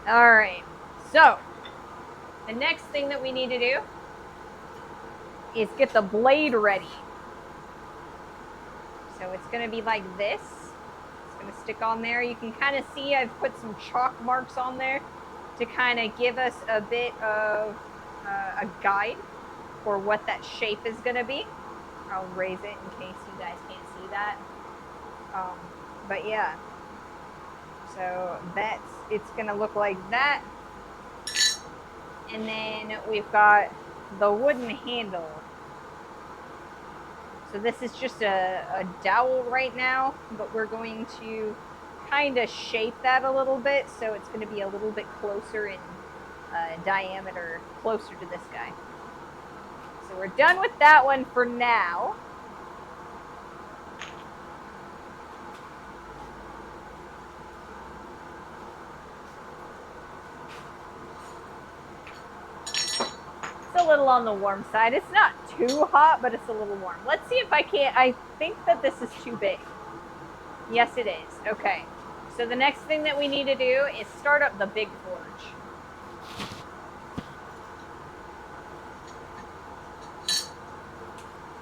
Speaker 1: All right. So, the next thing that we need to do is get the blade ready. So it's going to be like this. Going to stick on there. You can kind of see I've put some chalk marks on there to kind of give us a bit of a guide for what that shape is going to be. I'll raise it in case you guys can't see that. But yeah, so it's going to look like that. And then we've got the wooden handle. So this is just a dowel right now, but we're going to kind of shape that a little bit, so it's going to be a little bit closer in diameter, closer to this guy. So we're done with that one for now. It's a little on the warm side. It's not too hot, but it's a little warm. Let's see if I can't. I think that this is too big. Yes, it is. Okay. So the next thing that we need to do is start up the big forge.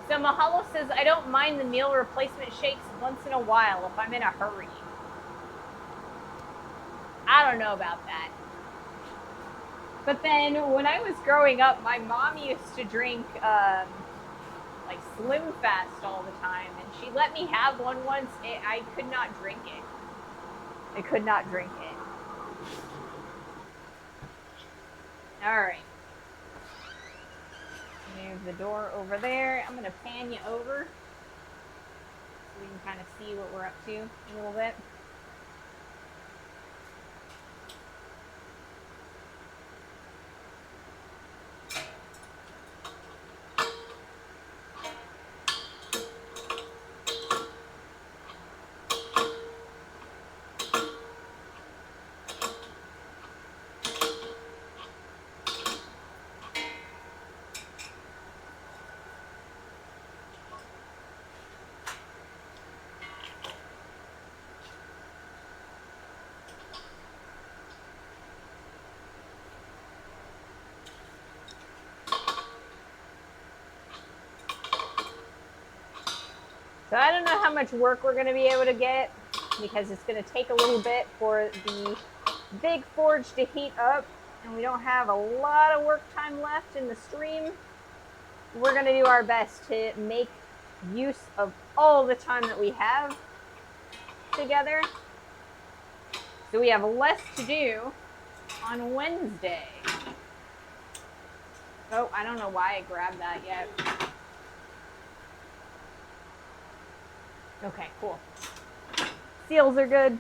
Speaker 1: So Mahalo says, I don't mind the meal replacement shakes once in a while if I'm in a hurry. I don't know about that. But then when I was growing up, my mom used to drink like Slim Fast all the time, and she let me have one once. I could not drink it. I could not drink it. All right. Move the door over there. I'm gonna pan you over so we can kind of see what we're up to a little bit. So I don't know how much work we're going to be able to get because it's going to take a little bit for the big forge to heat up, and we don't have a lot of work time left in the stream. We're going to do our best to make use of all the time that we have together. So we have less to do on Wednesday. Oh, I don't know why I grabbed that yet. Okay, cool. Seals are good.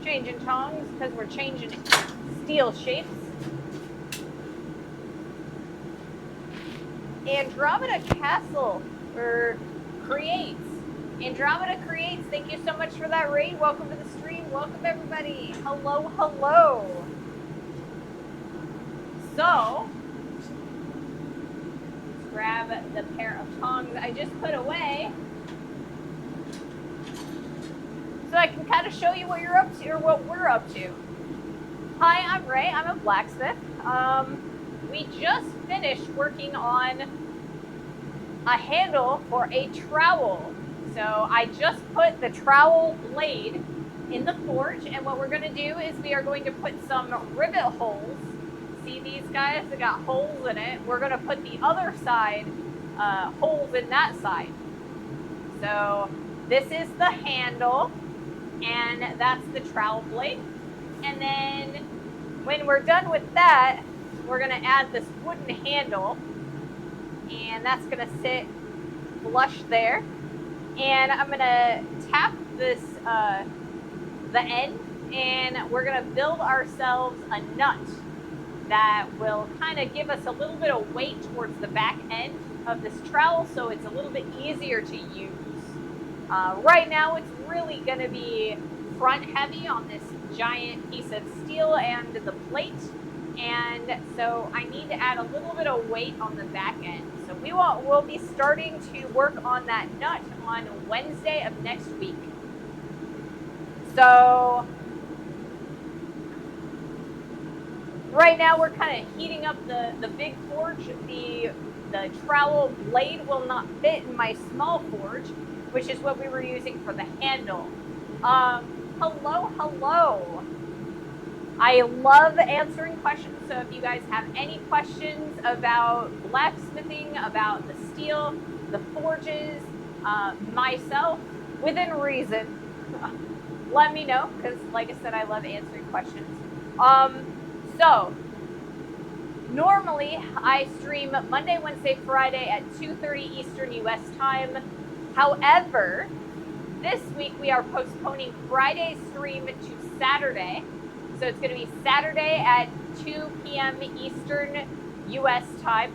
Speaker 1: Changing tongs because we're changing steel shapes. Andromeda Castle creates. Andromeda creates. Thank you so much for that raid. Welcome to the stream. Welcome everybody. Hello, hello. So let's grab the pair of tongs I just put away, so I can kind of show you what you're up to, or what we're up to. Hi, I'm Ray. I'm a blacksmith. We just finished working on a handle for a trowel. So I just put the trowel blade in the forge, and what we're going to do is we are going to put some rivet holes. See these guys? They got holes in it. We're going to put the other side holes in that side. So this is the handle, and that's the trowel blade. And then when we're done with that, we're going to add this wooden handle, and that's going to sit flush there. And I'm going to tap this, the end, and we're going to build ourselves a nut that will kind of give us a little bit of weight towards the back end of this trowel, so it's a little bit easier to use. Right now, it's really going to be front heavy on this giant piece of steel and the plate. And so I need to add a little bit of weight on the back end. So we'll be starting to work on that nut on Wednesday of next week. So right now we're kind of heating up the big forge. The trowel blade will not fit in my small forge, which is what we were using for the handle. Hello. I love answering questions, so if you guys have any questions about blacksmithing, about the steel, the forges, myself, within reason, let me know, because like I said, I love answering questions. So, normally I stream Monday, Wednesday, Friday at 2:30 Eastern US time. However, this week we are postponing Friday's stream to Saturday. So it's going to be Saturday at 2 p.m. Eastern US time.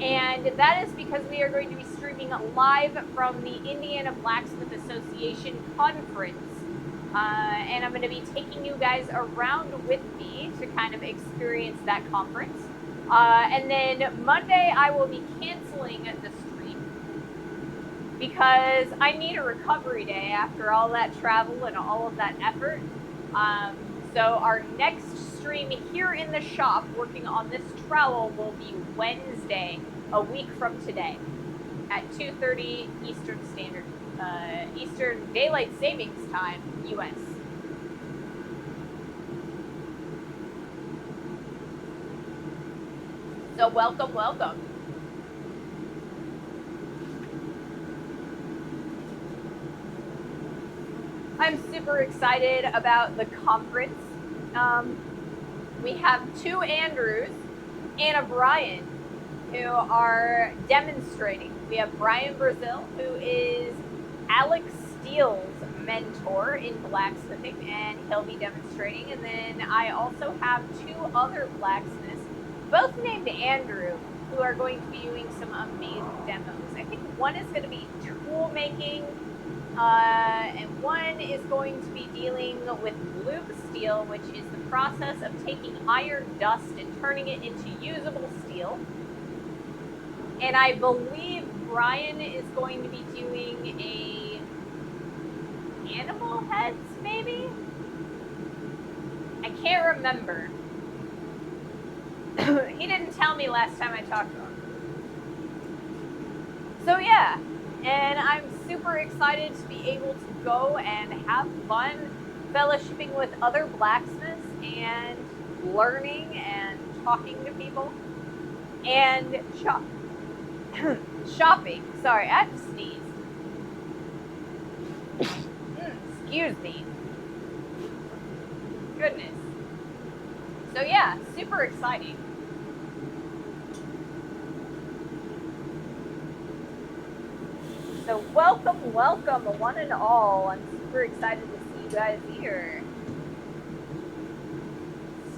Speaker 1: And that is because we are going to be streaming live from the Indiana Blacksmith Association conference. And I'm going to be taking you guys around with me to kind of experience that conference. And then Monday I will be canceling the stream because I need a recovery day after all that travel and all of that effort. So our next stream here in the shop working on this trowel will be Wednesday, a week from today, at 2:30 Eastern Daylight Savings Time, US. So welcome. I'm super excited about the conference. We have two Andrews and a Brian who are demonstrating. We have Brian Brazil, who is Alex Steele's mentor in blacksmithing, and he'll be demonstrating. And then I also have two other blacksmiths, both named Andrew, who are going to be doing some amazing demos. I think one is going to be tool making, and one is going to be dealing with lube steel, which is the process of taking iron dust and turning it into usable steel. And I believe Brian is going to be doing animal heads, maybe? I can't remember. He didn't tell me last time I talked to him. So yeah, and I'm super excited to be able to go and have fun fellowshipping with other blacksmiths and learning and talking to people and shopping. Sorry, I have to sneeze. Excuse me. Goodness. So yeah, super exciting. So welcome, one and all. I'm super excited to see you guys here.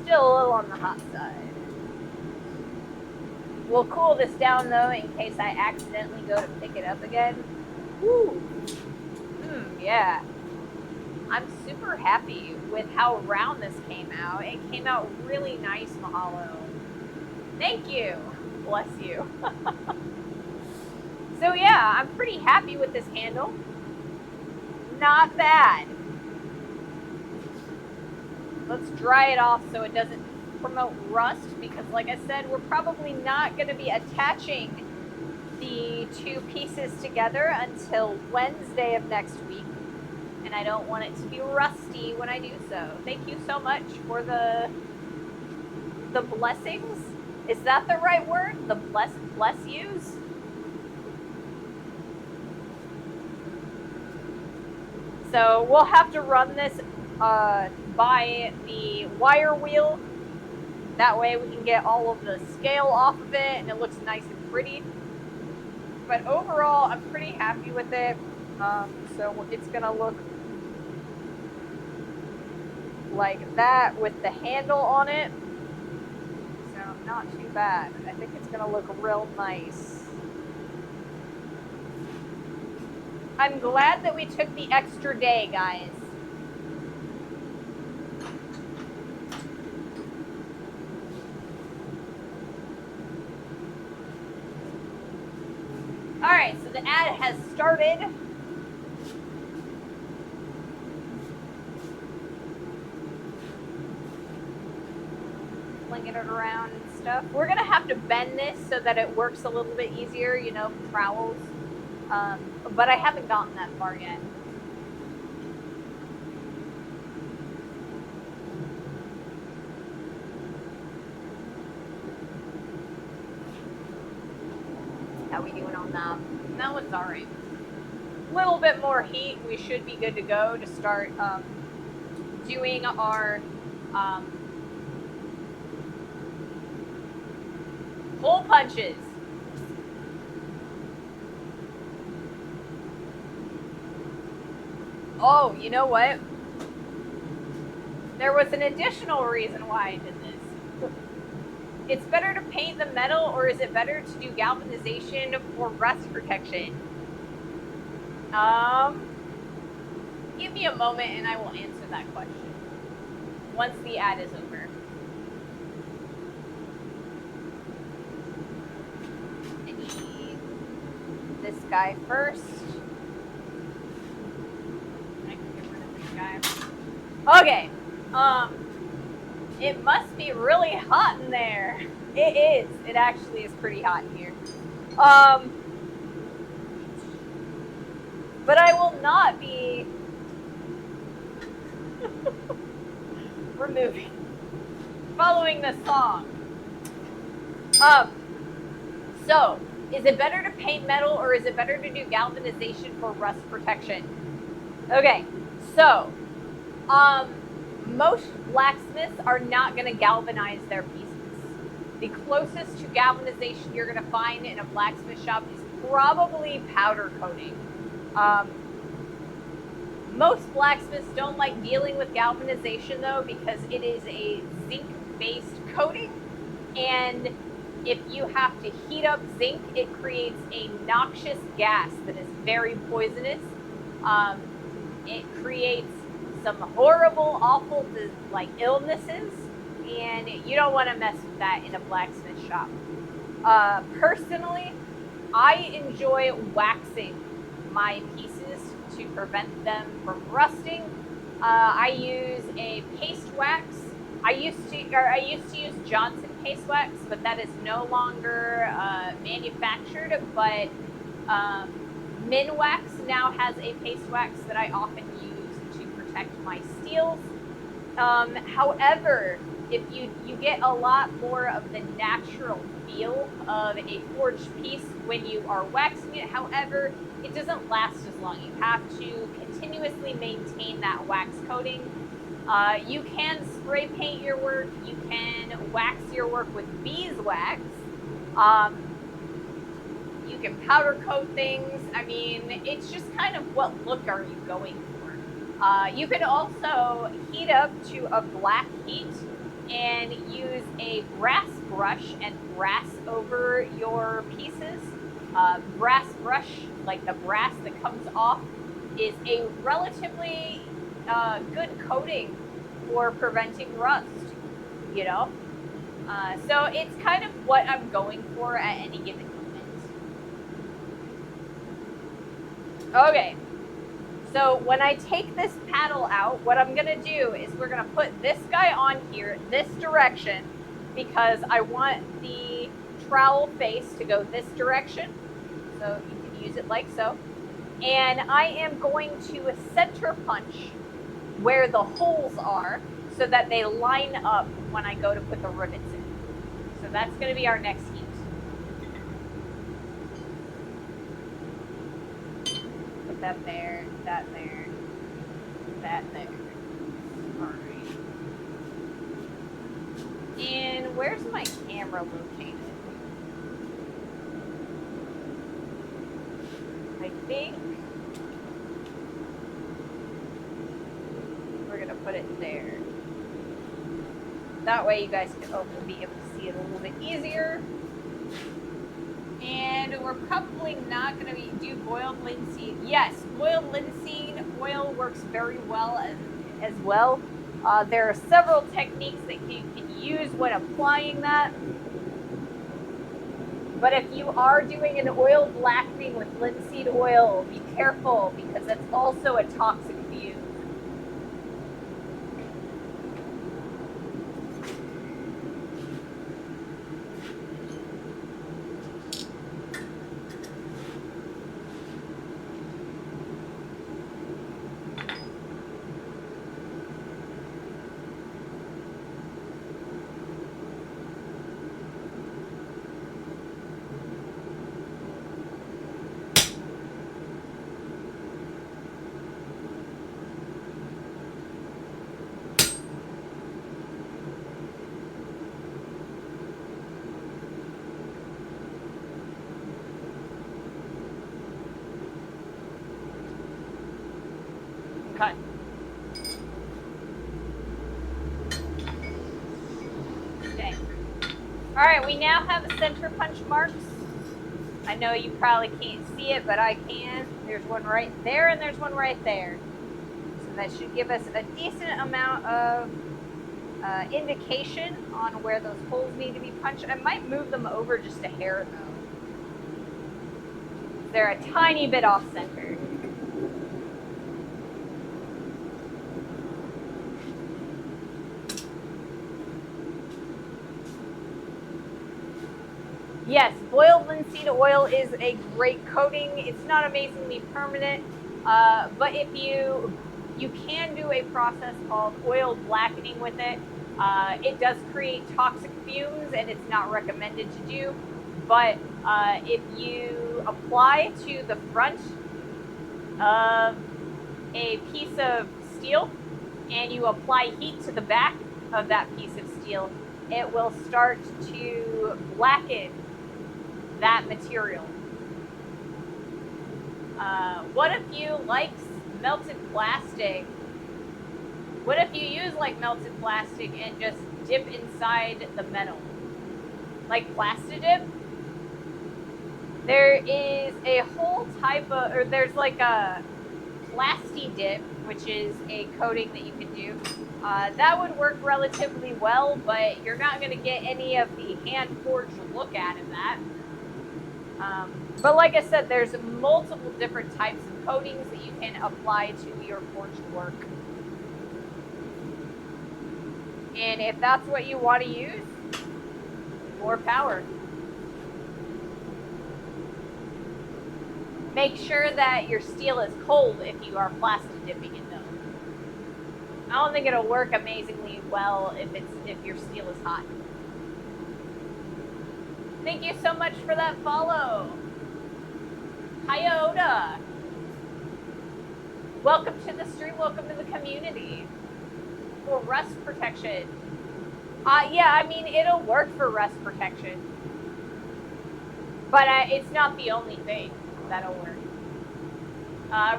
Speaker 1: Still a little on the hot side. We'll cool this down though in case I accidentally go to pick it up again. Woo! Yeah. I'm super happy with how round this came out. It came out really nice, Mahalo. Thank you. Bless you. So yeah, I'm pretty happy with this handle. Not bad. Let's dry it off so it doesn't promote rust, because like I said, we're probably not going to be attaching the two pieces together until Wednesday of next week, and I don't want it to be rusty when I do so. Thank you so much for the blessings. Is that the right word? The bless yous? So we'll have to run this by the wire wheel. That way we can get all of the scale off of it and it looks nice and pretty. But overall, I'm pretty happy with it. So it's gonna look like that with the handle on it. So not too bad. I think it's gonna look real nice. I'm glad that we took the extra day, guys. All right, so the ad has started. Flinging it around and stuff. We're gonna have to bend this so that it works a little bit easier, you know, trowels. But I haven't gotten that far yet. How we doing on that? That one's all right. A little bit more heat, we should be good to go to start doing our hole punches. Oh, you know what? There was an additional reason why I did this. It's better to paint the metal, or is it better to do galvanization for rust protection? Give me a moment and I will answer that question once the ad is over. I need this guy first. I can get rid of this guy. Okay. It must be really hot in there. It is. It actually is pretty hot in here. But I will not be following the song. So, is it better to paint metal or is it better to do galvanization for rust protection? Okay, so, most blacksmiths are not going to galvanize their pieces. The closest to galvanization you're going to find in a blacksmith shop is probably powder coating. Most blacksmiths don't like dealing with galvanization though because it is a zinc-based coating, and if you have to heat up zinc, it creates a noxious gas that is very poisonous. It creates some horrible, awful illnesses, and you don't want to mess with that in a blacksmith shop. Personally, I enjoy waxing my pieces to prevent them from rusting. I use a paste wax. I used to use Johnson paste wax, but that is no longer manufactured. But Minwax now has a paste wax that I often use to protect my steels. However, if you get a lot more of the natural feel of a forged piece when you are waxing it. However, it doesn't last as long. You have to continuously maintain that wax coating. You can spray paint your work. You can wax your work with beeswax. You can powder coat things. I mean, it's just kind of what look are you going for. You can also heat up to a black heat and use a brass brush and brass over your pieces. Brass brush, like the brass that comes off, is a relatively good coating for preventing rust, you know? So it's kind of what I'm going for at any given moment. Okay. So when I take this paddle out, what I'm going to do is we're going to put this guy on here, this direction, because I want the trowel face to go this direction. So you can use it like so. And I am going to center punch where the holes are so that they line up when I go to put the rivets in. So that's going to be our next heat. That there, that there, that there. Alright. And where's my camera located? I think we're gonna put it there. That way you guys will be able to see it a little bit easier. And we're probably not going to do boiled linseed. Yes, boiled linseed oil works very well as well. There are several techniques that you can use when applying that. But if you are doing an oil blackening with linseed oil, be careful because that's also a toxic fume. Okay. Okay. All right, we now have center punch marks. I know you probably can't see it, but I can. There's one right there and there's one right there. So that should give us a decent amount of indication on where those holes need to be punched. I might move them over just a hair though. They're a tiny bit off center. Yes, boiled linseed oil is a great coating. It's not amazingly permanent, but if you can do a process called oil blackening with it. It does create toxic fumes, and it's not recommended to do. But if you apply to the front of a piece of steel and you apply heat to the back of that piece of steel, it will start to blacken that material. What if you like melted plastic? What if you use like melted plastic and just dip inside the metal? Like Plastidip? There is a whole type of, or there's like a Plastidip, which is a coating that you can do. That would work relatively well, but you're not going to get any of the hand-forged look out of that. But like I said, there's multiple different types of coatings that you can apply to your forged work. And if that's what you want to use, more power. Make sure that your steel is cold if you are plastic dipping it though. I don't think it'll work amazingly well if your steel is hot. Thank you so much for that follow. Hiya Oda. Welcome to the stream, welcome to the community. For rust protection. Yeah, I mean, it'll work for rust protection. But it's not the only thing that'll work.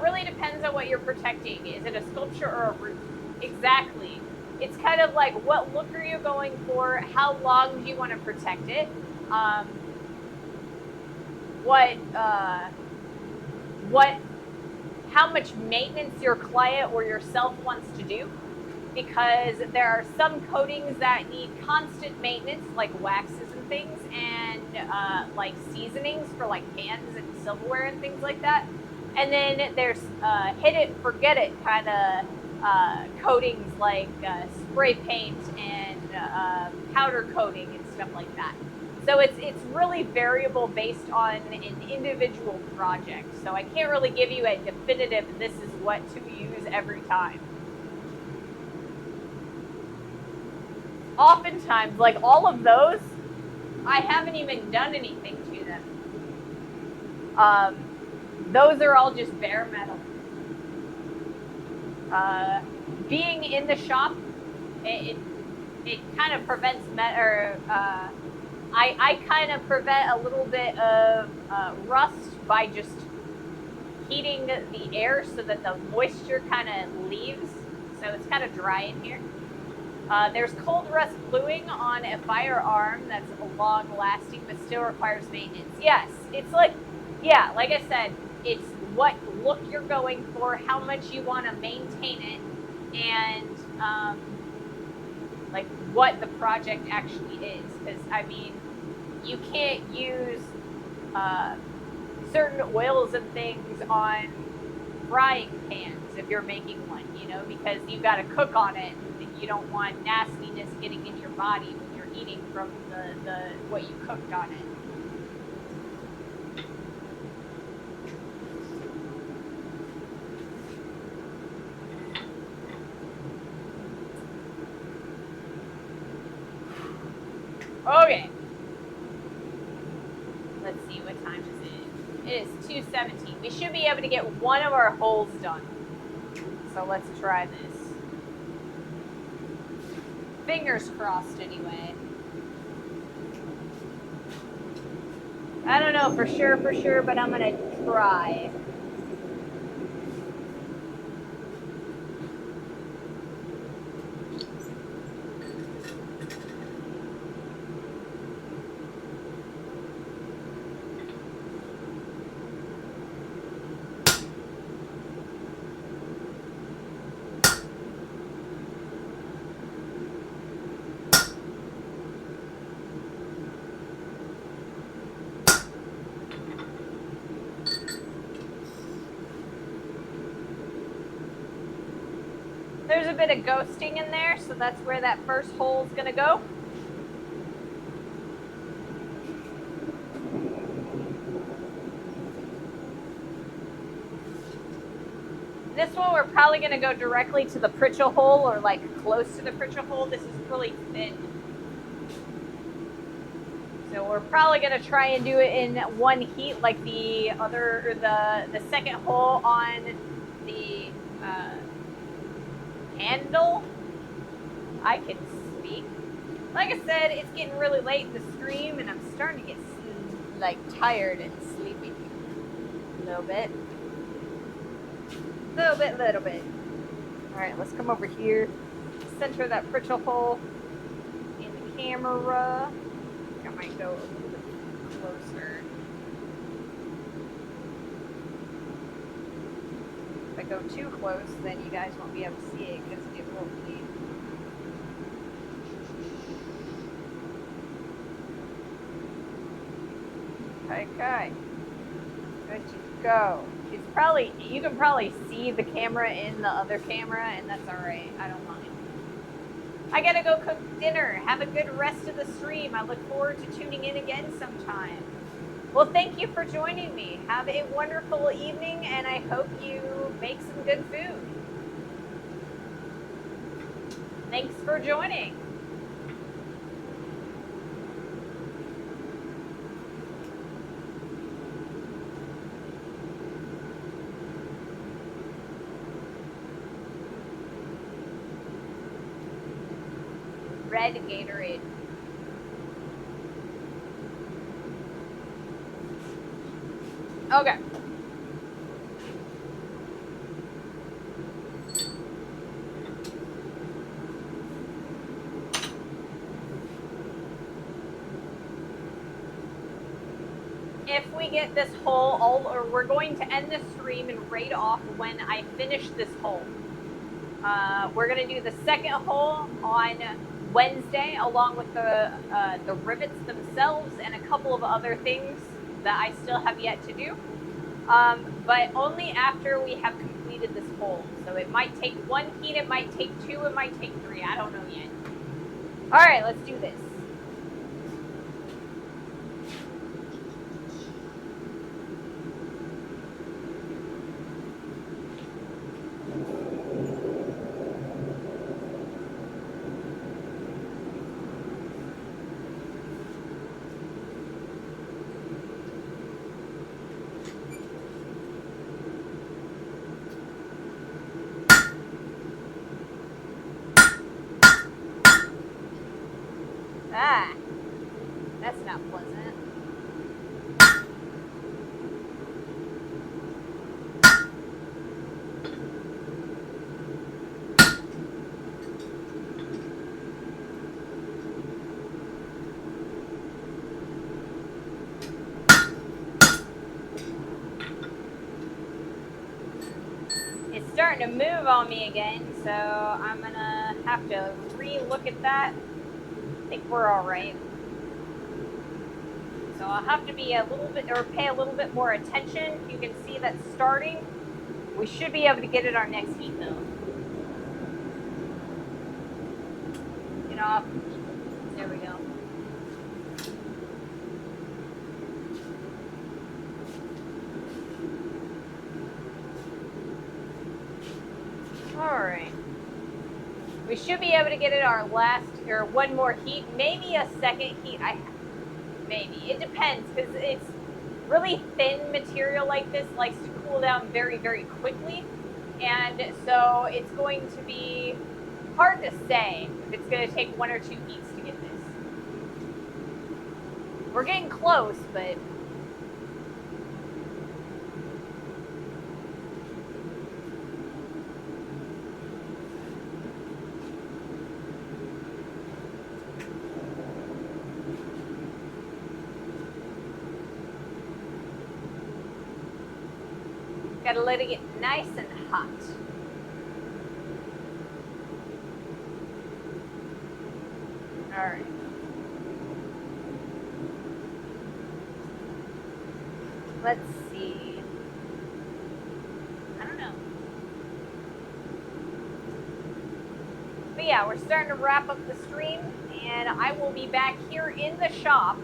Speaker 1: Really depends on what you're protecting. Is it a sculpture or a roof? Exactly. It's kind of like, what look are you going for? How long do you want to protect it? How much maintenance your client or yourself wants to do, because there are some coatings that need constant maintenance, like waxes and things, and like seasonings for like pans and silverware and things like that. And then there's hit it, forget it kind of coatings like spray paint and powder coating and stuff like that. So it's really variable based on an individual project. So I can't really give you a definitive, this is what to use every time. Oftentimes, like all of those, I haven't even done anything to them. Those are all just bare metal. Being in the shop, it kind of prevents I kind of prevent a little bit of rust by just heating the air so that the moisture kind of leaves. So it's kind of dry in here. There's cold rust bluing on a firearm that's long lasting but still requires maintenance. Yes, it's like, yeah, like I said, it's what look you're going for, how much you want to maintain it, and like what the project actually is. Because, I mean, you can't use certain oils and things on frying pans if you're making one, you know, because you've got to cook on it. You don't want nastiness getting in your body when you're eating from the what you cooked on it. Okay. Let's see, what time is it? It is 2:17. We should be able to get one of our holes done. So let's try this. Fingers crossed, anyway. I don't know for sure, but I'm gonna try. There's a bit of ghosting in there, so that's where that first hole is gonna go. This one, we're probably gonna go directly to the Pritchell hole, or like close to the Pritchell hole. This is really thin. So we're probably gonna try and do it in one heat, like the other, or the second hole on the handle. I can speak. Like I said, it's getting really late in the stream, and I'm starting to get like tired and sleepy. A little bit. Little bit. All right, let's come over here. Center that Pritchell hole in the camera. I might go a little bit closer. If I go too close, then you guys won't be able to see it because it will be. Okay. Good to go. It's probably, you can probably see the camera in the other camera, and that's all right. I don't mind. I gotta go cook dinner. Have a good rest of the stream. I look forward to tuning in again sometime. Well, thank you for joining me. Have a wonderful evening, and I hope you make some good food. Thanks for joining. Red Gatorade. Okay. If we get this hole, or we're going to end the stream and raid off when I finish this hole. We're gonna do the second hole on Wednesday, along with the rivets themselves and a couple of other things that I still have yet to do. But only after we have completed this hole. So it might take one heat, it might take two, it might take three. I don't know yet. All right, let's do this. Ah, that's not pleasant. starting to move on me again, so I'm gonna have to re-look at that. I think we're all right. So I'll have to be a little bit, or pay a little bit more attention. You can see that starting. We should be able to get it our next heat though. Get off. There we go. Alright. We should be able to get it our last, or one more heat, maybe a second heat. Maybe. It depends, because it's really thin material like this likes to cool down very, very quickly. And so it's going to be hard to say if it's going to take 1 or 2 heats to get this. We're getting close, but... Gotta let it get nice and hot. All right. Let's see. I don't know. But yeah, we're starting to wrap up the stream, and I will be back here in the shop.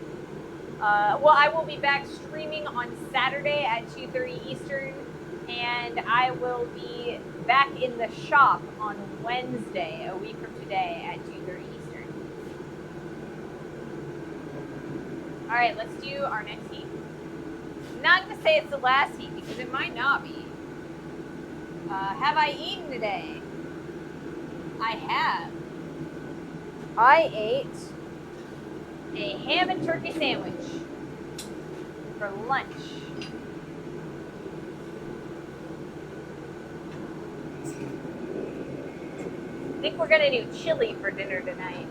Speaker 1: Well, I will be back streaming on Saturday at 2:30 Eastern. And I will be back in the shop on Wednesday, a week from today, at 2:30 Eastern. All right, let's do our next heat. I'm not going to say it's the last heat because it might not be. Have I eaten today? I have. I ate a ham and turkey sandwich for lunch. I think we're gonna do chili for dinner tonight.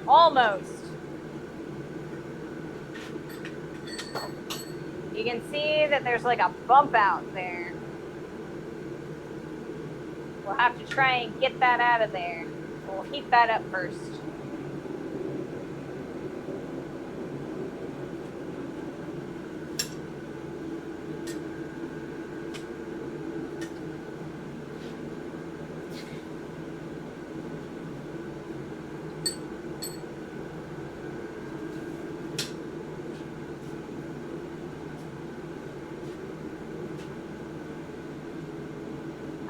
Speaker 1: Almost. You can see that there's like a bump out there. We'll have to try and get that out of there. We'll heat that up first.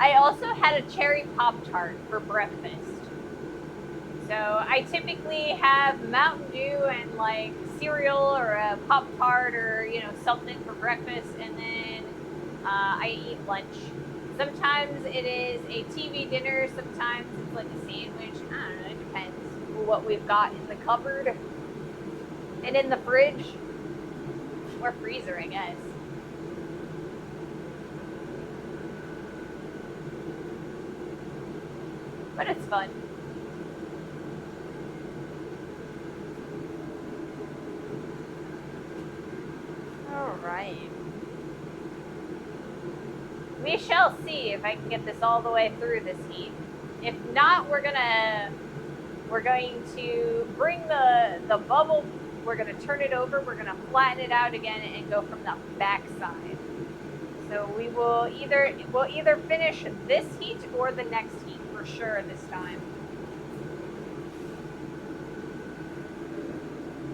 Speaker 1: I also had a cherry Pop-Tart for breakfast. So I typically have Mountain Dew and like cereal or a Pop-Tart or, you know, something for breakfast, and then I eat lunch. Sometimes it is a TV dinner, sometimes it's like a sandwich. I don't know, it depends what we've got in the cupboard and in the fridge or freezer, I guess. But it's fun. All right. We shall see if I can get this all the way through this heat. If not, we're going to bring the bubble, we're going to turn it over, we're going to flatten it out again and go from the back side. So we'll either finish this heat or the next heat for sure this time.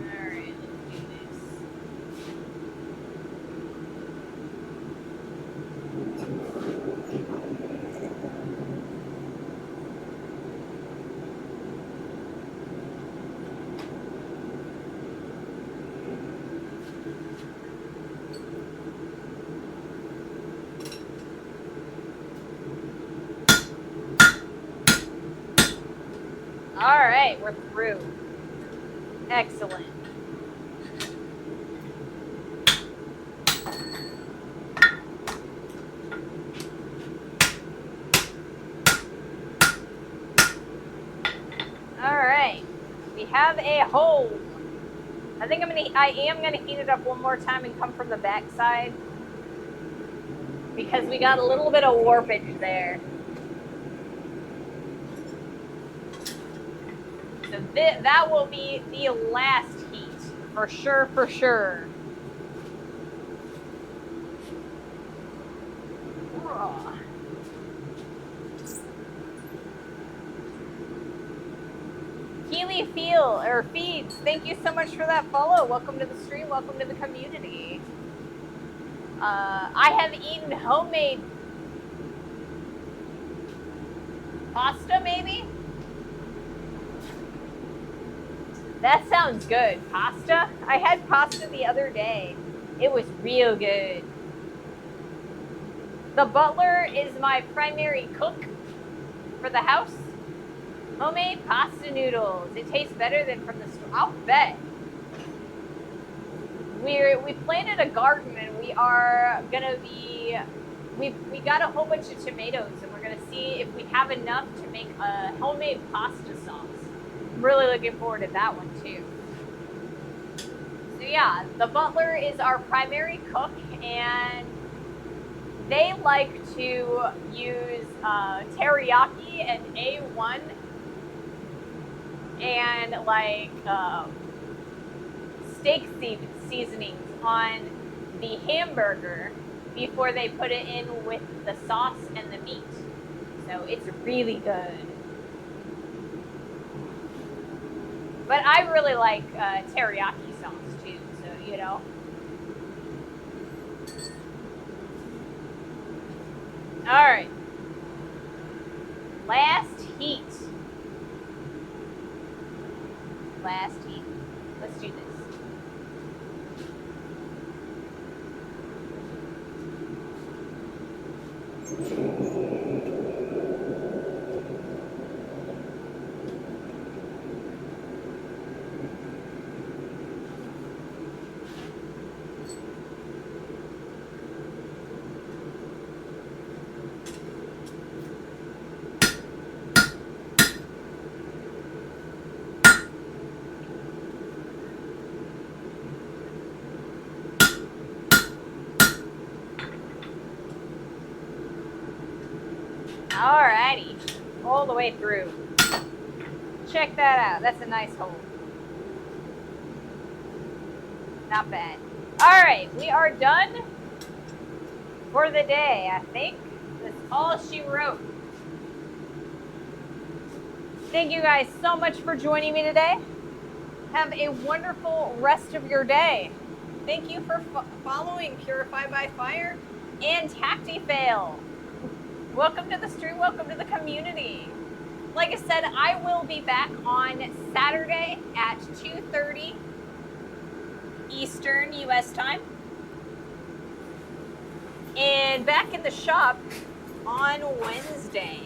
Speaker 1: All right, let's do this. All right, we're through. Excellent. All right, we have a hole. I am gonna heat it up one more time and come from the back side because we got a little bit of warpage there. So that will be the last heat for sure, for sure. Keely Feeds, thank you so much for that follow. Welcome to the stream. Welcome to the community. I have eaten homemade pasta, maybe? That sounds good. Pasta? I had pasta the other day. It was real good. The butler is my primary cook for the house. Homemade pasta noodles. It tastes better than from the store. I'll bet. We planted a garden and we are gonna be. We got a whole bunch of tomatoes and we're gonna see if we have enough to make a homemade pasta sauce. I'm really looking forward to that one too. So yeah, the butler is our primary cook and they like to use teriyaki and A1 and like steak seasonings on the hamburger before they put it in with the sauce and the meat. So it's really good. But I really like teriyaki sauce too, so you know. All right. Last heat. Last heat. Let's do this. Alrighty, all the way through. Check that out. That's a nice hole. Not bad. Alright, we are done for the day, I think. That's all she wrote. Thank you guys so much for joining me today. Have a wonderful rest of your day. Thank you for following Purify by Fire and Tactifail. Welcome to the stream, welcome to the community. Like I said, I will be back on Saturday at 2:30 Eastern US time. And back in the shop on Wednesday.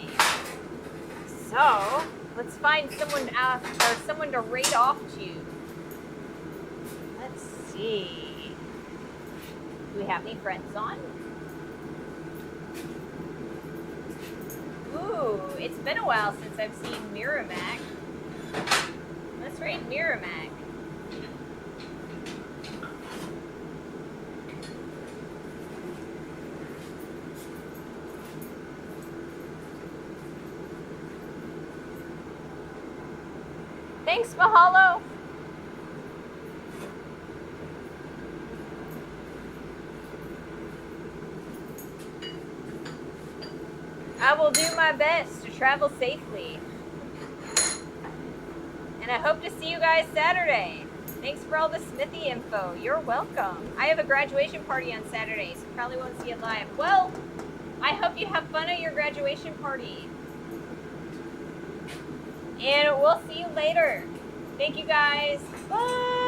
Speaker 1: So, let's find someone to raid off to. Let's see. Do we have any friends on? Ooh, it's been a while since I've seen Miramac. Let's raid Miramac. Thanks, Mahalo. I will do my best to travel safely. And I hope to see you guys Saturday. Thanks for all the Smithy info. You're welcome. I have a graduation party on Saturday, so probably won't see it live. Well, I hope you have fun at your graduation party. And we'll see you later. Thank you guys. Bye.